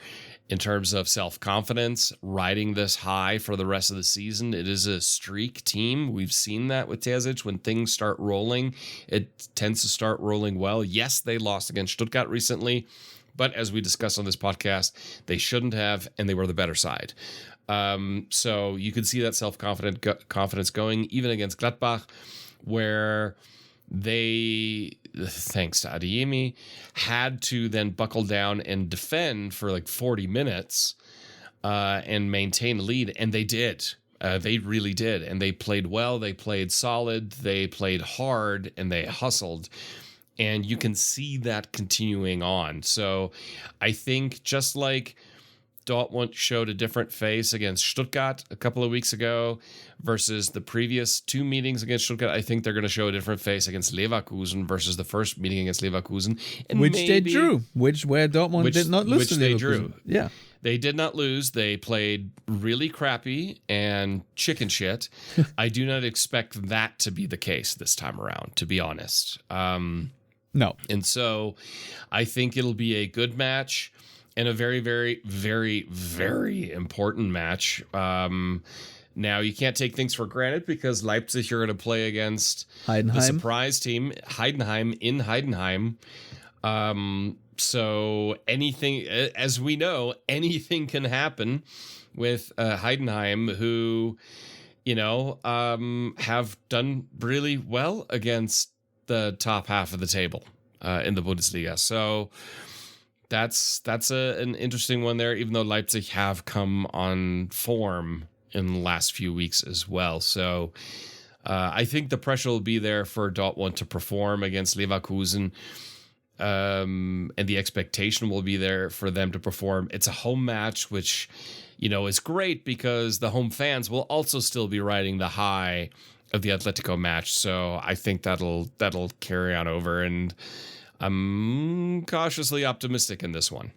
[SPEAKER 5] in terms of self-confidence, riding this high for the rest of the season. It is a streak team. We've seen that with Terzic. When things start rolling, it tends to start rolling well. Yes, they lost against Stuttgart recently, but as we discussed on this podcast, they shouldn't have, and they were the better side. So you could see that confidence going even against Gladbach, where they, thanks to Adeyemi, had to then buckle down and defend for like 40 minutes and maintain a lead. And they did. They really did. And they played well. They played solid. They played hard and they hustled. And you can see that continuing on. So I think just like Dortmund showed a different face against Stuttgart a couple of weeks ago versus the previous two meetings against Stuttgart, I think they're going to show a different face against Leverkusen versus the first meeting against Leverkusen. And
[SPEAKER 3] which they drew, where Dortmund did not lose to Leverkusen. They drew. Yeah.
[SPEAKER 5] They did not lose. They played really crappy and chicken shit. I do not expect that to be the case this time around, to be honest.
[SPEAKER 3] No.
[SPEAKER 5] And so I think it'll be a good match. And a very, very, very, very important match. Now, you can't take things for granted because Leipzig are going to play against
[SPEAKER 3] Heidenheim.
[SPEAKER 5] The surprise team, Heidenheim, in Heidenheim. So anything, as we know, anything can happen with Heidenheim, who, have done really well against the top half of the table in the Bundesliga. So that's an interesting one there, even though Leipzig have come on form in the last few weeks as well. So I think the pressure will be there for Dortmund to perform against Leverkusen, and the expectation will be there for them to perform. It's a home match, which, is great because the home fans will also still be riding the high of the Atletico match. So I think that'll carry on over, and I'm cautiously optimistic in this one.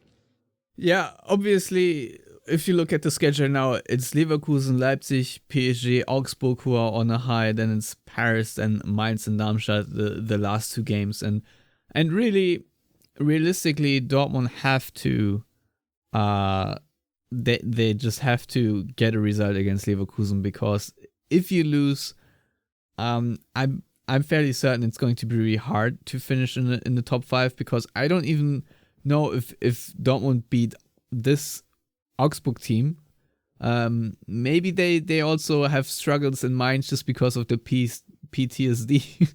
[SPEAKER 3] Yeah, obviously, if you look at the schedule now, it's Leverkusen, Leipzig, PSG, Augsburg who are on a high, then it's Paris and Mainz and Darmstadt, the last two games. And really, realistically, Dortmund have to, they just have to get a result against Leverkusen, because if you lose, I'm fairly certain it's going to be really hard to finish in the top 5, because I don't even know if Dortmund beat this Augsburg team. Maybe they also have struggles in mind just because of the PTSD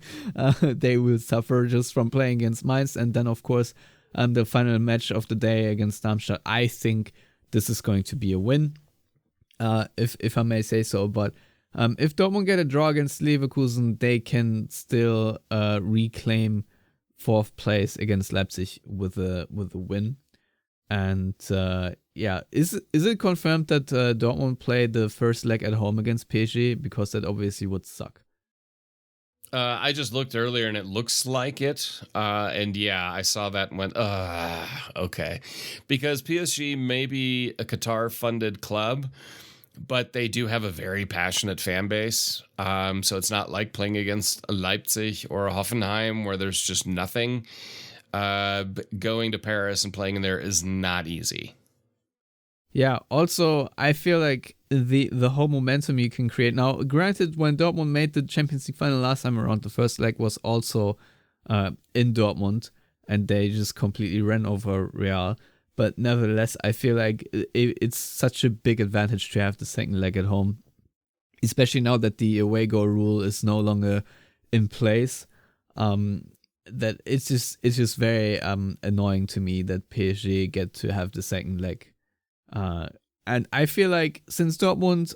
[SPEAKER 3] they will suffer just from playing against Mainz, and then of course the final match of the day against Darmstadt. I think this is going to be a win, if I may say so. But if Dortmund get a draw against Leverkusen, they can still reclaim 4th place against Leipzig with a win. And is it confirmed that Dortmund play the first leg at home against PSG? Because that obviously would suck.
[SPEAKER 5] I just looked earlier and it looks like it. And yeah, I saw that and went, okay. Because PSG may be a Qatar-funded club, but they do have a very passionate fan base. So it's not like playing against a Leipzig or a Hoffenheim where there's just nothing. Going to Paris and playing in there is not easy.
[SPEAKER 3] Yeah, also, I feel like the whole momentum you can create. Now, granted, when Dortmund made the Champions League final last time around, the first leg was also in Dortmund, and they just completely ran over Real. But nevertheless, I feel like it's such a big advantage to have the second leg at home, especially now that the away goal rule is no longer in place. That it's just very annoying to me that PSG get to have the second leg. And I feel like since Dortmund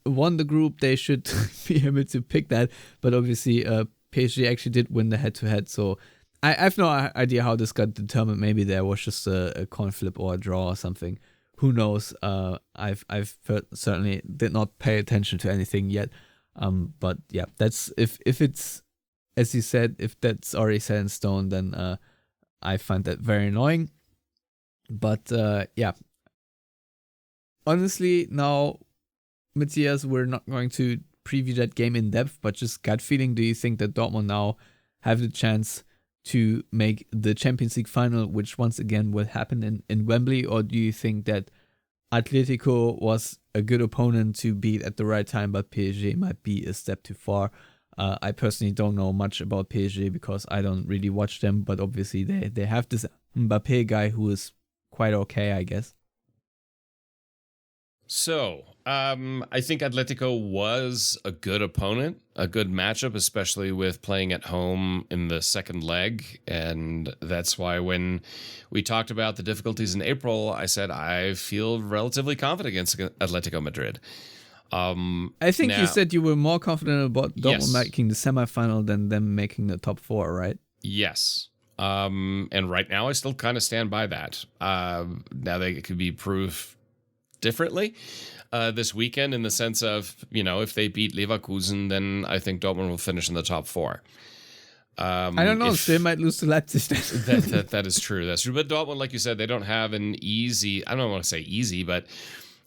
[SPEAKER 3] won the group, they should be able to pick that. But obviously, PSG actually did win the head-to-head. So I have no idea how this got determined. Maybe there was just a coin flip or a draw or something. Who knows? I've certainly did not pay attention to anything yet. But yeah, that's if it's, as you said, if that's already set in stone, then I find that very annoying. But yeah. Honestly, now, Matthias, we're not going to preview that game in depth, but just gut feeling, do you think that Dortmund now have the chance to make the Champions League final, which once again will happen in Wembley, or do you think that Atletico was a good opponent to beat at the right time, but PSG might be a step too far? I personally don't know much about PSG because I don't really watch them, but obviously they have this Mbappé guy who is quite okay, I guess.
[SPEAKER 5] So, I think Atletico was a good opponent, a good matchup, especially with playing at home in the second leg. And that's why when we talked about the difficulties in April, I said I feel relatively confident against Atletico Madrid.
[SPEAKER 3] I think you said you were more confident about Dortmund making the semifinal than them making the top 4, right?
[SPEAKER 5] Yes. And right now I still kind of stand by that. Now they could be proved differently this weekend in the sense of, if they beat Leverkusen, then I think Dortmund will finish in the top 4.
[SPEAKER 3] I don't know. They might lose to Leipzig.
[SPEAKER 5] That is true. That's true. But Dortmund, like you said, they don't have an easy, I don't want to say easy, but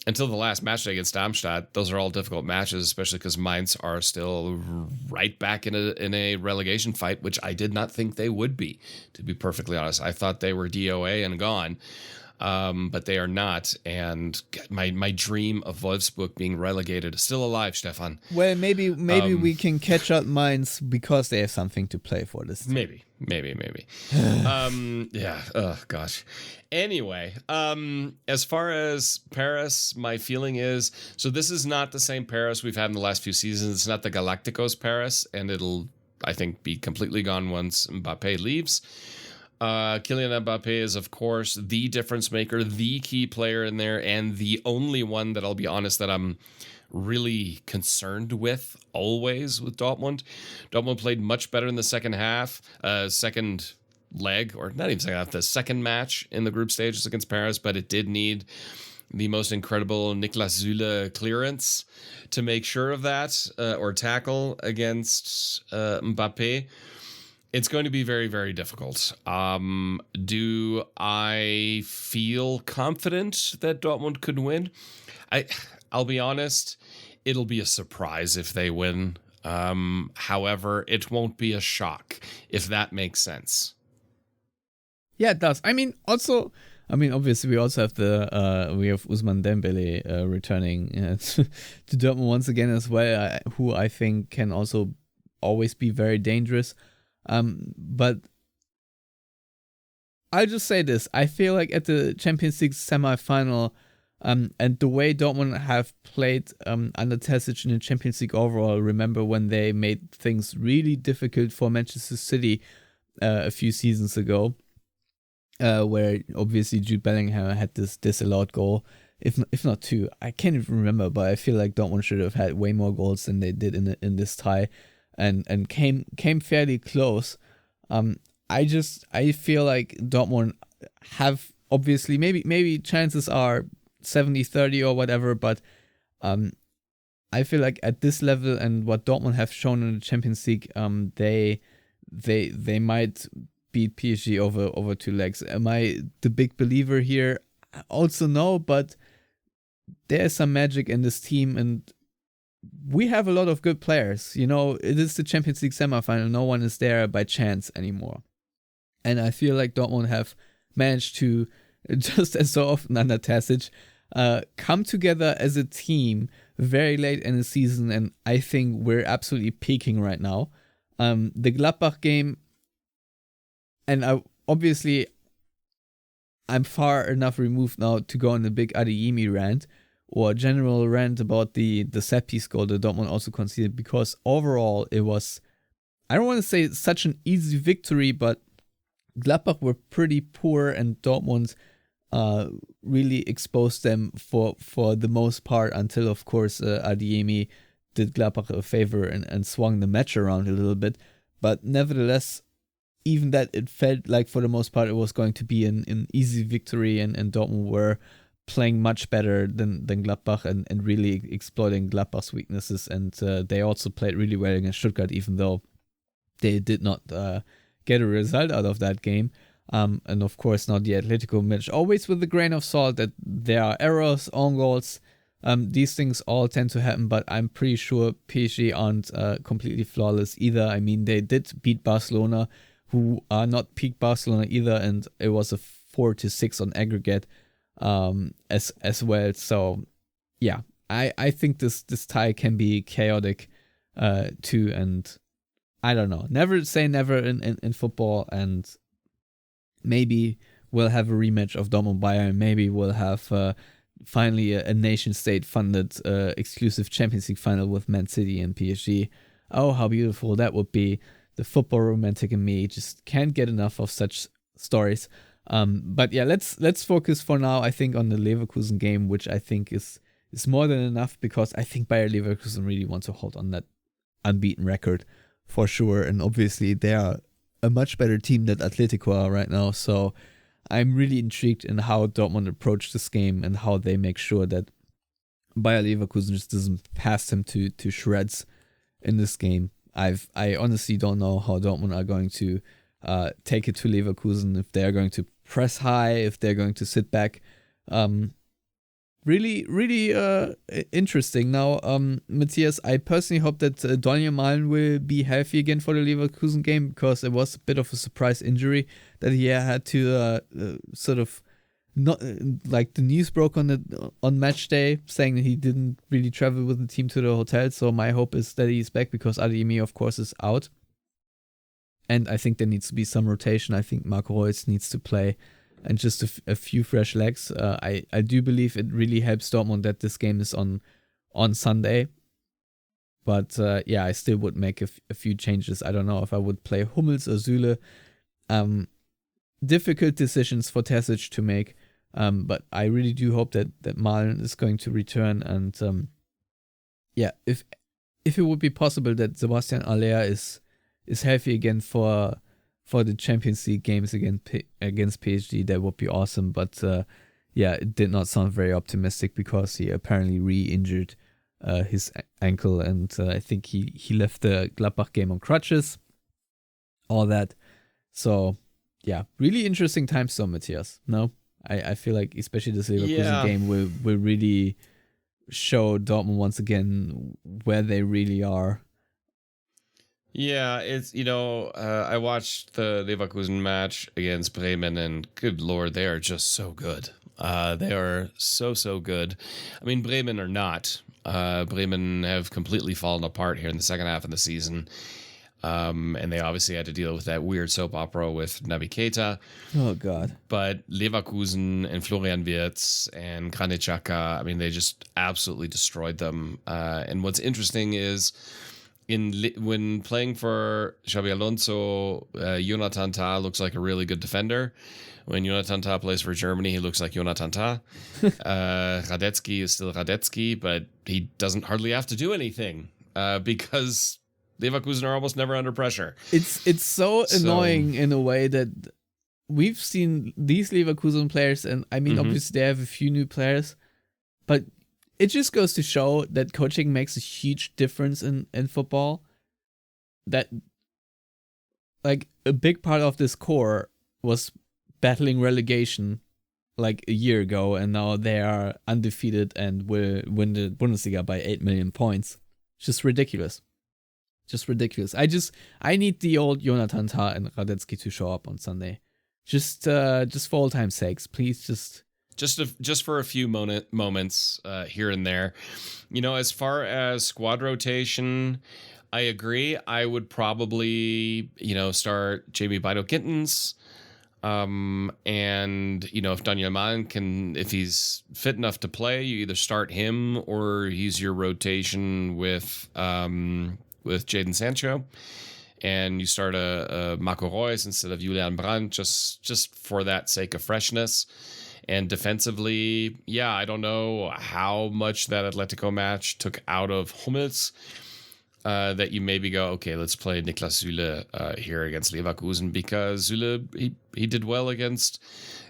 [SPEAKER 5] until the last match against Darmstadt, those are all difficult matches, especially because Mainz are still right back in a relegation fight, which I did not think they would be, to be perfectly honest. I thought they were DOA and gone. But they are not, and my dream of Wolfsburg being relegated is still alive, Stefan.
[SPEAKER 3] Well, maybe we can catch up Mainz because they have something to play for this time.
[SPEAKER 5] Maybe. Yeah. Oh gosh. Anyway, as far as Paris, my feeling is, so this is not the same Paris we've had in the last few seasons. It's not the Galacticos Paris, and it'll, I think, be completely gone once Mbappé leaves. Kylian Mbappé is, of course, the difference maker, the key player in there, and the only one that I'll be honest that I'm really concerned with always with Dortmund. Dortmund played much better in the second half, second leg, or not even second half, the second match in the group stages against Paris, but it did need the most incredible Niklas Süle clearance to make sure of that or tackle against Mbappe, it's going to be very, very difficult. Do I feel confident that Dortmund could win? I'll be honest, it'll be a surprise if they win. However, it won't be a shock, if that makes sense.
[SPEAKER 3] Yeah, it does. Obviously we also have we have Ousmane Dembele returning to Dortmund once again as well, who I think can also always be very dangerous. But I'll just say this: I feel like at the Champions League semi-final, and the way Dortmund have played under Terzic in the Champions League overall. Remember when they made things really difficult for Manchester City a few seasons ago? Where obviously Jude Bellingham had this disallowed goal, if not two. I can't even remember, but I feel like Dortmund should have had way more goals than they did in this tie, and came fairly close. I feel like Dortmund have obviously maybe chances are 70-30 or whatever, but I feel like at this level and what Dortmund have shown in the Champions League, they might beat PSG over two legs. Am I the big believer here? Also no, but there's some magic in this team, and we have a lot of good players. You know, it is the Champions League semifinal. No one is there by chance anymore. And I feel like Dortmund have managed to, just as so often under Terzic, come together as a team very late in the season, and I think we're absolutely peaking right now. The Gladbach game, and I'm far enough removed now to go on the big Adeyemi rant or general rant about the set piece goal that Dortmund also conceded, because overall it was, I don't want to say such an easy victory, but Gladbach were pretty poor and Dortmund really exposed them for the most part until, of course, Adeyemi did Gladbach a favor and swung the match around a little bit. But nevertheless, even that, it felt like for the most part it was going to be an easy victory, and Dortmund were playing much better than Gladbach and really exploiting Gladbach's weaknesses. And they also played really well against Stuttgart, even though they did not get a result out of that game. And of course, not the Atletico match. Always with a grain of salt that there are errors, own goals. These things all tend to happen, but I'm pretty sure PSG aren't completely flawless either. I mean, they did beat Barcelona, who are not peak Barcelona either, and it was a 4-6 on aggregate as well. So yeah, I think this tie can be chaotic too, and I don't know. Never say never in football, and maybe we'll have a rematch of Dortmund Bayern. Maybe we'll have finally a nation state funded exclusive Champions League final with Man City and PSG. Oh, how beautiful that would be. The football romantic in me just can't get enough of such stories. But yeah, let's focus for now, I think, on the Leverkusen game, which I think is more than enough, because I think Bayer Leverkusen really wants to hold on that unbeaten record for sure. And obviously they are a much better team than Atletico are right now. So I'm really intrigued in how Dortmund approach this game and how they make sure that Bayer Leverkusen just doesn't pass them to shreds in this game. I honestly don't know how Dortmund are going to take it to Leverkusen, if they're going to press high, if they're going to sit back. Really interesting. Now, Matthias, I personally hope that Daniel Malen will be healthy again for the Leverkusen game, because it was a bit of a surprise injury that he had to sort of not like the news broke on match day, saying that he didn't really travel with the team to the hotel. So my hope is that he's back, because Adeyemi, of course, is out. And I think there needs to be some rotation. I think Marco Reus needs to play, and just a few fresh legs. I do believe it really helps Dortmund that this game is on Sunday. But yeah, I still would make a few changes. I don't know if I would play Hummels or Süle. Difficult decisions for Terzic to make. But I really do hope that Malen is going to return. And yeah, if it would be possible that Sebastian Aller is healthy again for the Champions League games against PSG, that would be awesome. But yeah, it did not sound very optimistic because he apparently re-injured his ankle, and I think he left the Gladbach game on crutches. All that. So, yeah, really interesting times though, Matthias. No? I feel like especially this Leverkusen game will really show Dortmund once again where they really are.
[SPEAKER 5] Yeah, it's, I watched the Leverkusen match against Bremen, and good Lord, they are just so good. They are so good. I mean, Bremen are not. Bremen have completely fallen apart here in the second half of the season. And they obviously had to deal with that weird soap opera with Naby Keita.
[SPEAKER 3] Oh, God.
[SPEAKER 5] But Leverkusen and Florian Wirtz and Granit Xhaka, I mean, they just absolutely destroyed them. And what's interesting is when playing for Xabi Alonso, Jonathan Tah looks like a really good defender. When Jonathan Tah plays for Germany, he looks like Jonathan Tah. Radetzky is still Radetzky, but he doesn't hardly have to do anything because Leverkusen are almost never under pressure.
[SPEAKER 3] It's so annoying in a way that we've seen these Leverkusen players, and I mean, obviously they have a few new players, but it just goes to show that coaching makes a huge difference in football. That, like, a big part of this core was battling relegation like a year ago, and now they are undefeated and will win the Bundesliga by 8 million points. Just ridiculous. Just ridiculous. I need the old Jonathan Tah and Radetzky to show up on Sunday. Just for all time's sakes, please just
[SPEAKER 5] for a few moments here and there. As far as squad rotation, I agree. I would probably, start Jamie Bino Gittens. And if Daniel Mahlen if he's fit enough to play, you either start him or he's your rotation with Jadon Sancho, and you start a Marco Reus instead of Julian Brandt, just for that sake of freshness. And defensively, I don't know how much that Atletico match took out of Hummels, that you maybe go, okay, let's play Niklas Süle here against Leverkusen, because Süle, he did well against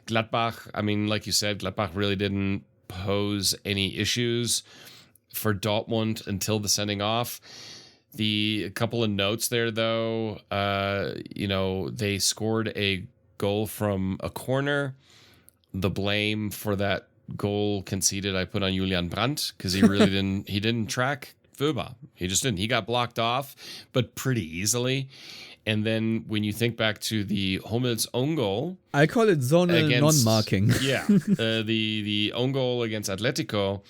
[SPEAKER 5] Gladbach. I mean, like you said, Gladbach really didn't pose any issues for Dortmund until the sending off. A couple of notes there, though, they scored a goal from a corner. The blame for that goal conceded I put on Julian Brandt, because he really didn't track Wöber. He just didn't. He got blocked off, but pretty easily. And then when you think back to the Hummels own goal,
[SPEAKER 3] I call it zonal non-marking.
[SPEAKER 5] Yeah, the own goal against Atletico,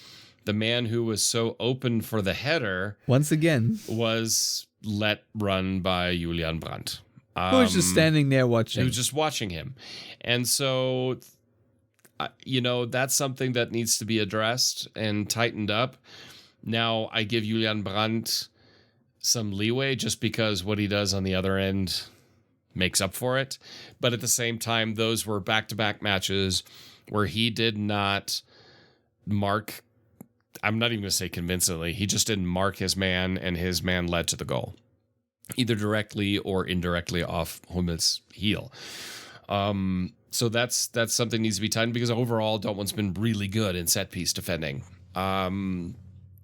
[SPEAKER 5] the man who was so open for the header
[SPEAKER 3] once again
[SPEAKER 5] was let run by Julian Brandt.
[SPEAKER 3] Who was just standing there watching.
[SPEAKER 5] He was just watching him. And so, that's something that needs to be addressed and tightened up. Now, I give Julian Brandt some leeway just because what he does on the other end makes up for it. But at the same time, those were back-to-back matches where he did not mark, I'm not even going to say convincingly, he just didn't mark his man, and his man led to the goal, either directly or indirectly off Hummels' heel. So that's something that needs to be tightened, because overall Dortmund's been really good in set-piece defending.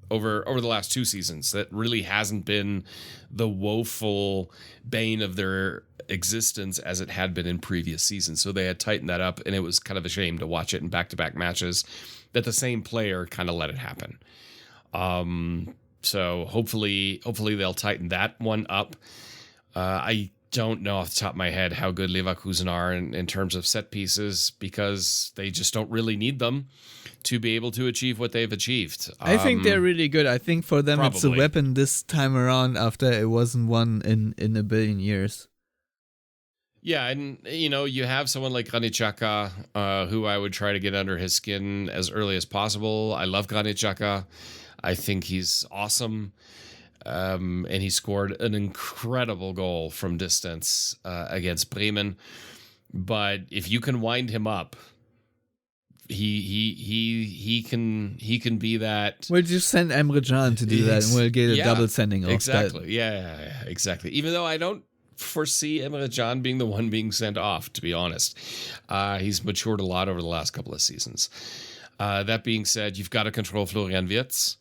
[SPEAKER 5] Over the last two seasons, that really hasn't been the woeful bane of their existence as it had been in previous seasons. So they had tightened that up, and it was kind of a shame to watch it in back-to-back matches that the same player kind of let it happen. So hopefully they'll tighten that one up. I don't know off the top of my head how good Leverkusen are in terms of set pieces, because they just don't really need them to be able to achieve what they've achieved.
[SPEAKER 3] I think they're really good. I think for them It's a weapon this time around after it wasn't one in a billion years.
[SPEAKER 5] Yeah, and you have someone like Granit Xhaka, who I would try to get under his skin as early as possible. I love Granit Xhaka. I think he's awesome. And he scored an incredible goal from distance against Bremen. But if you can wind him up, he can be that.
[SPEAKER 3] We'll just send Emre Can to do that, and we'll get a double sending off.
[SPEAKER 5] Exactly. Yeah, exactly. Even though I don't foresee Emre Can being the one being sent off, to be honest. He's matured a lot over the last couple of seasons. That being said, you've got to control Florian Wirtz.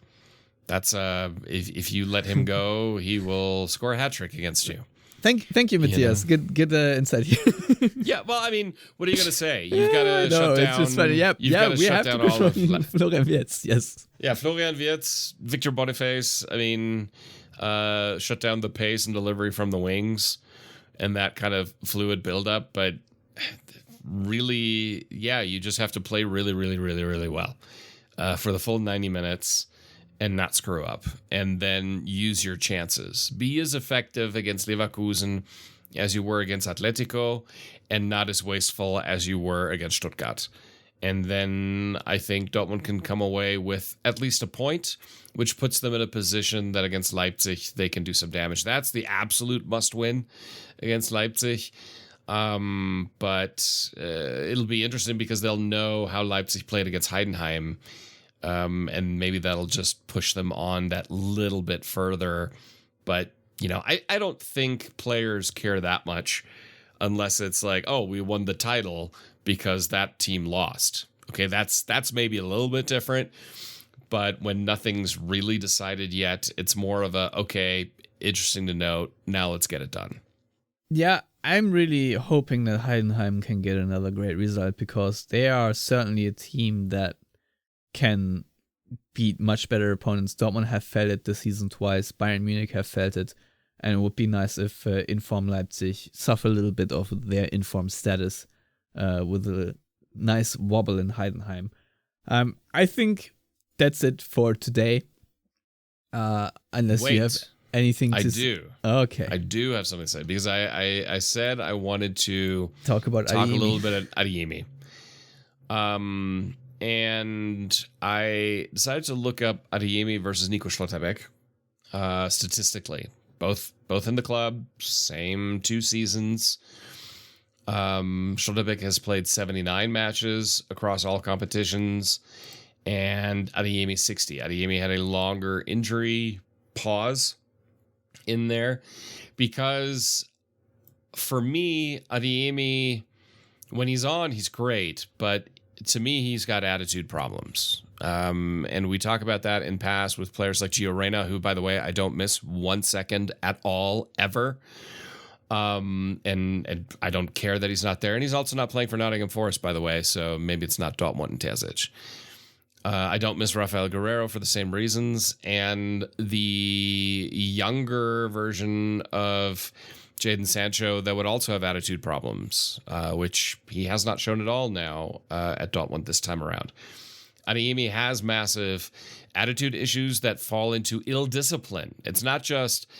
[SPEAKER 5] That's if you let him go, he will score a hat trick against you.
[SPEAKER 3] Thank you, Matthias. Good insight here.
[SPEAKER 5] Yeah, well, I mean, what are you going to say? You've got to shut down.
[SPEAKER 3] It's just funny. Yeah,
[SPEAKER 5] you've got to shut down all of
[SPEAKER 3] Florian Wirtz. Yes.
[SPEAKER 5] Yeah, Florian Wirtz, Victor Boniface. I mean, shut down the pace and delivery from the wings, and that kind of fluid buildup. But really, yeah, you just have to play really, really, really, really well for the full 90 minutes. And not screw up, and then use your chances. Be as effective against Leverkusen as you were against Atletico, and not as wasteful as you were against Stuttgart. And then I think Dortmund can come away with at least a point, which puts them in a position that against Leipzig, they can do some damage. That's the absolute must-win against Leipzig. But it'll be interesting because they'll know how Leipzig played against Heidenheim. And maybe that'll just push them on that little bit further. But, I don't think players care that much unless it's like, oh, we won the title because that team lost. Okay, that's maybe a little bit different. But when nothing's really decided yet, it's more of a, okay, interesting to note. Now let's get it done.
[SPEAKER 3] Yeah, I'm really hoping that Heidenheim can get another great result because they are certainly a team that can beat much better opponents. Dortmund have felt it this season twice. Bayern Munich have felt it. And it would be nice if Inform Leipzig suffer a little bit of their inform status with a nice wobble in Heidenheim. I think that's it for today. Unless you have anything to say. I do. Okay.
[SPEAKER 5] I do have something to say because I said I wanted to
[SPEAKER 3] talk a little
[SPEAKER 5] bit at Adeyemi. And I decided to look up Adeyemi versus Nico Schlotterbeck statistically. Both in the club, same 2 seasons. Schlotterbeck has played 79 matches across all competitions, and Adeyemi 60. Adeyemi had a longer injury pause in there because for me, Adeyemi, when he's on, he's great, but to me, he's got attitude problems. And we talk about that in past with players like Gio Reyna, who, by the way, I don't miss 1 second at all, ever. And I don't care that he's not there. And he's also not playing for Nottingham Forest, by the way, so maybe it's not Dortmund and Terzic. I don't miss Rafael Guerrero for the same reasons. And the younger version of Jadon Sancho that would also have attitude problems, which he has not shown at all now at Dortmund this time around. Adeyemi has massive attitude issues that fall into ill discipline. It's not just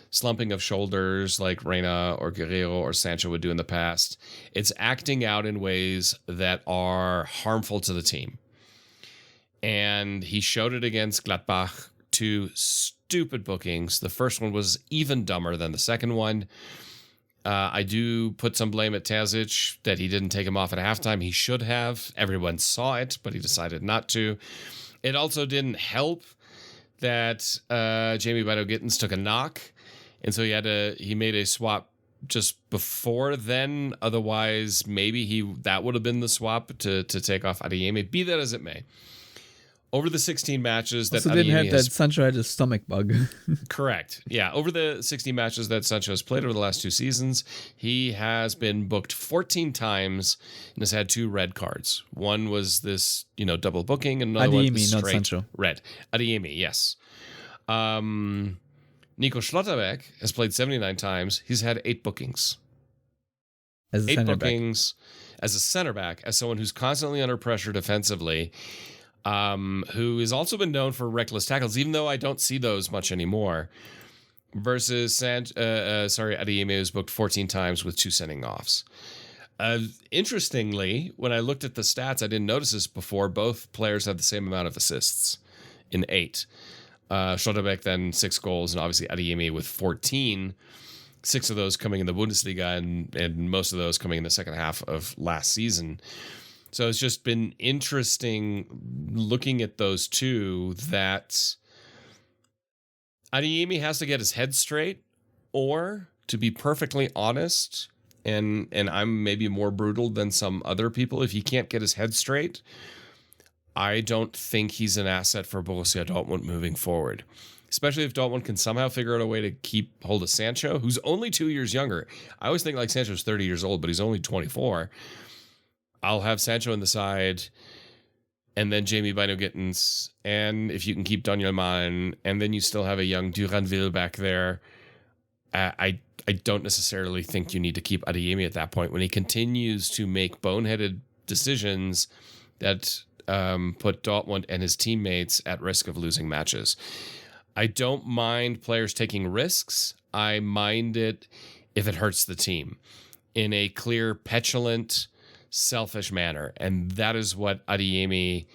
[SPEAKER 5] slumping of shoulders like Reyna or Guerrero or Sancho would do in the past. It's acting out in ways that are harmful to the team. And he showed it against Gladbach. 2 stupid bookings. The first one was even dumber than the second one. I do put some blame at Terzic that he didn't take him off at halftime. He should have. Everyone saw it, but he decided not to. It also didn't help that Jamie Bino-Gittens took a knock, and so he made a swap just before then. Otherwise, maybe that would have been the swap to take off Adeyemi. Be that as it may. Over the 16 matches that
[SPEAKER 3] Adeyemi didn't have that Sancho had a stomach bug.
[SPEAKER 5] Correct. Yeah. Over the 16 matches that Sancho has played over the last 2 seasons, he has been booked 14 times and has had 2 red cards. One was this, double booking, and another one was straight not Sancho. Red. Adeyemi, yes. Nico Schlotterbeck has played 79 times. He's had 8 bookings.
[SPEAKER 3] As a
[SPEAKER 5] 8
[SPEAKER 3] center
[SPEAKER 5] bookings back. As a center back, as someone who's constantly under pressure defensively. Who has also been known for reckless tackles, even though I don't see those much anymore, versus Adeyemi was booked 14 times with 2 sending offs. Interestingly, when I looked at the stats, I didn't notice this before, both players had the same amount of assists in 8. Schlotterbeck then 6 goals, and obviously Adeyemi with 14, 6 of those coming in the Bundesliga, and most of those coming in the second half of last season. So it's just been interesting looking at those 2 that Adeyemi has to get his head straight, or to be perfectly honest, and I'm maybe more brutal than some other people, if he can't get his head straight, I don't think he's an asset for Borussia Dortmund moving forward. Especially if Dortmund can somehow figure out a way to keep hold of Sancho, who's only 2 years younger. I always think like Sancho's 30 years old, but he's only 24. I'll have Sancho in the side, and then Jamie Bino Gittins, and if you can keep Daniel Mahlen, and then you still have a young Duranville back there. I don't necessarily think you need to keep Adeyemi at that point when he continues to make boneheaded decisions that put Dortmund and his teammates at risk of losing matches. I don't mind players taking risks. I mind it if it hurts the team in a clear, petulant, selfish manner. And that is what Adeyemi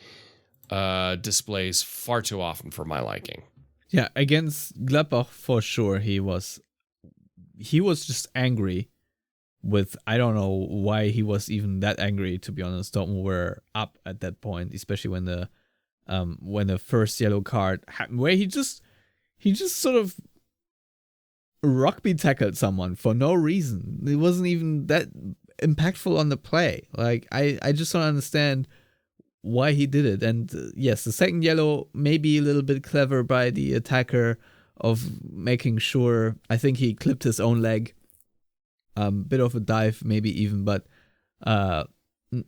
[SPEAKER 5] displays far too often for my liking.
[SPEAKER 3] Yeah, against Gladbach for sure he was just angry with, I don't know why he was even that angry, to be honest. Dortmund were up at that point, especially when the first yellow card happened, where he just sort of rugby tackled someone for no reason. It wasn't even that impactful on the play. Like, I just don't understand why he did it. And yes, the second yellow may be a little bit clever by the attacker of making sure, I think he clipped his own leg. Bit of a dive maybe even, but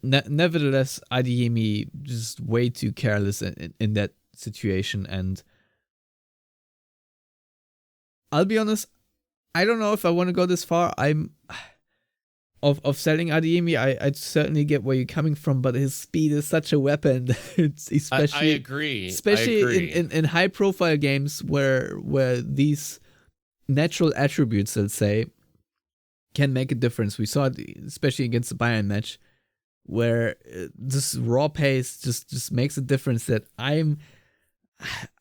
[SPEAKER 3] nevertheless, Adeyemi just way too careless in that situation. And I'll be honest, I don't know if I want to go this far. Of selling Adeyemi, I certainly get where you're coming from, but his speed is such a weapon. It's especially,
[SPEAKER 5] I agree.
[SPEAKER 3] Especially in high profile games where these natural attributes, let's say, can make a difference. We saw it especially against the Bayern match, where this raw pace just makes a difference. That I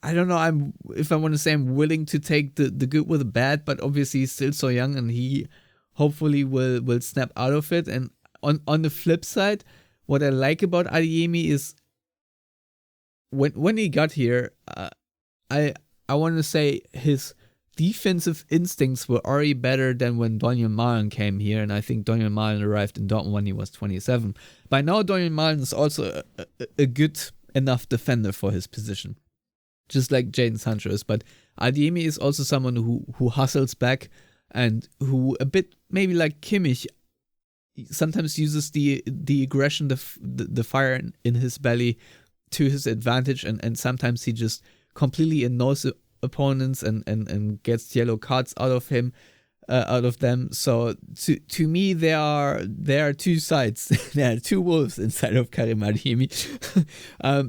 [SPEAKER 3] don't know. If I want to say I'm willing to take the good with the bad, but obviously he's still so young, and he hopefully will snap out of it. And on the flip side, what I like about Adeyemi is when he got here, I want to say his defensive instincts were already better than when Daniel Mahlen came here, and I think Daniel Mahlen arrived in Dortmund when he was 27. By now, Daniel Mahlen is also a good enough defender for his position, just like Jadon Sancho is. But Adeyemi is also someone who hustles back and who, a bit maybe like Kimmich, sometimes uses the aggression, the fire in his belly to his advantage, and sometimes he just completely annoys opponents and gets yellow cards out of them. So to me, there are two sides. There are two wolves inside of Karim Adeyemi.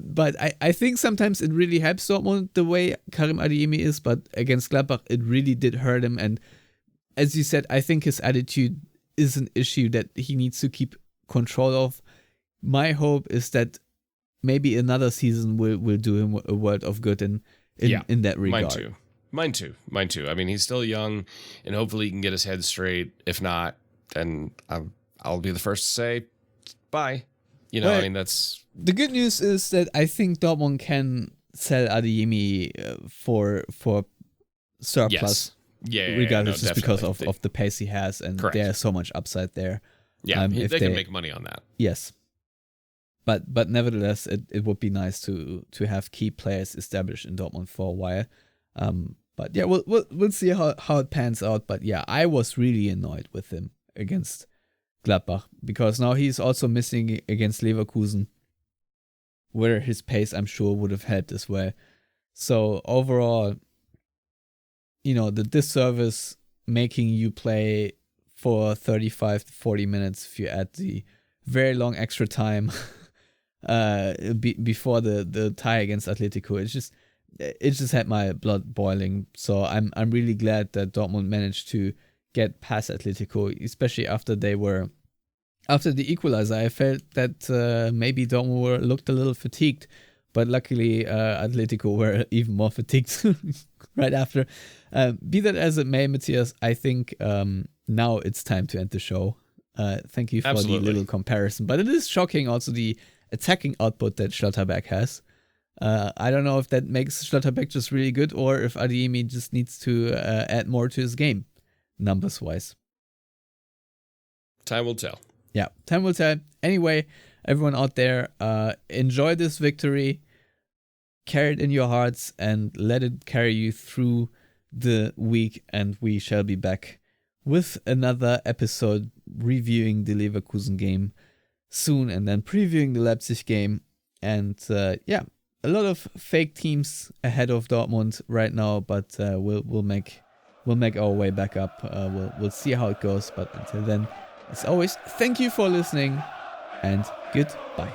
[SPEAKER 3] But I think sometimes it really helps Dortmund the way Karim Adeyemi is, but against Gladbach it really did hurt him. And as you said, I think his attitude is an issue that he needs to keep control of. My hope is that maybe another season will do him a world of good in that regard.
[SPEAKER 5] Mine too. I mean, he's still young, and hopefully he can get his head straight. If not, then I'll be the first to say bye. I mean, that's...
[SPEAKER 3] The good news is that I think Dortmund can sell Adeyemi for surplus.
[SPEAKER 5] Yes. Yeah,
[SPEAKER 3] regardless, just because of the pace he has, and
[SPEAKER 5] Correct.
[SPEAKER 3] There's so much upside there.
[SPEAKER 5] Yeah, they can make money on that.
[SPEAKER 3] Yes. But nevertheless, it would be nice to have key players established in Dortmund for a while. But yeah, we'll see how it pans out. But yeah, I was really annoyed with him against Gladbach, because now he's also missing against Leverkusen, where his pace, I'm sure, would have helped as well. So overall, the disservice making you play for 35 to 40 minutes if you add the very long extra time before the tie against Atletico. It just had my blood boiling. So I'm really glad that Dortmund managed to get past Atletico, especially after the equalizer. I felt that maybe Dortmund looked a little fatigued, but luckily Atletico were even more fatigued right after. Be that as it may, Matthias, I think now it's time to end the show. Thank you for the little comparison, but it is shocking also the attacking output that Schlotterbeck has. I don't know if that makes Schlotterbeck just really good, or if Adeyemi just needs to add more to his game. numbers wise.
[SPEAKER 5] Time will tell.
[SPEAKER 3] Yeah, time will tell. Anyway, everyone out there, enjoy this victory, carry it in your hearts, and let it carry you through the week. And we shall be back with another episode reviewing the Leverkusen game soon, and then previewing the Leipzig game. And yeah, a lot of fake teams ahead of Dortmund right now, but we'll make our way back up. We'll see how it goes. But until then, as always, thank you for listening, and goodbye.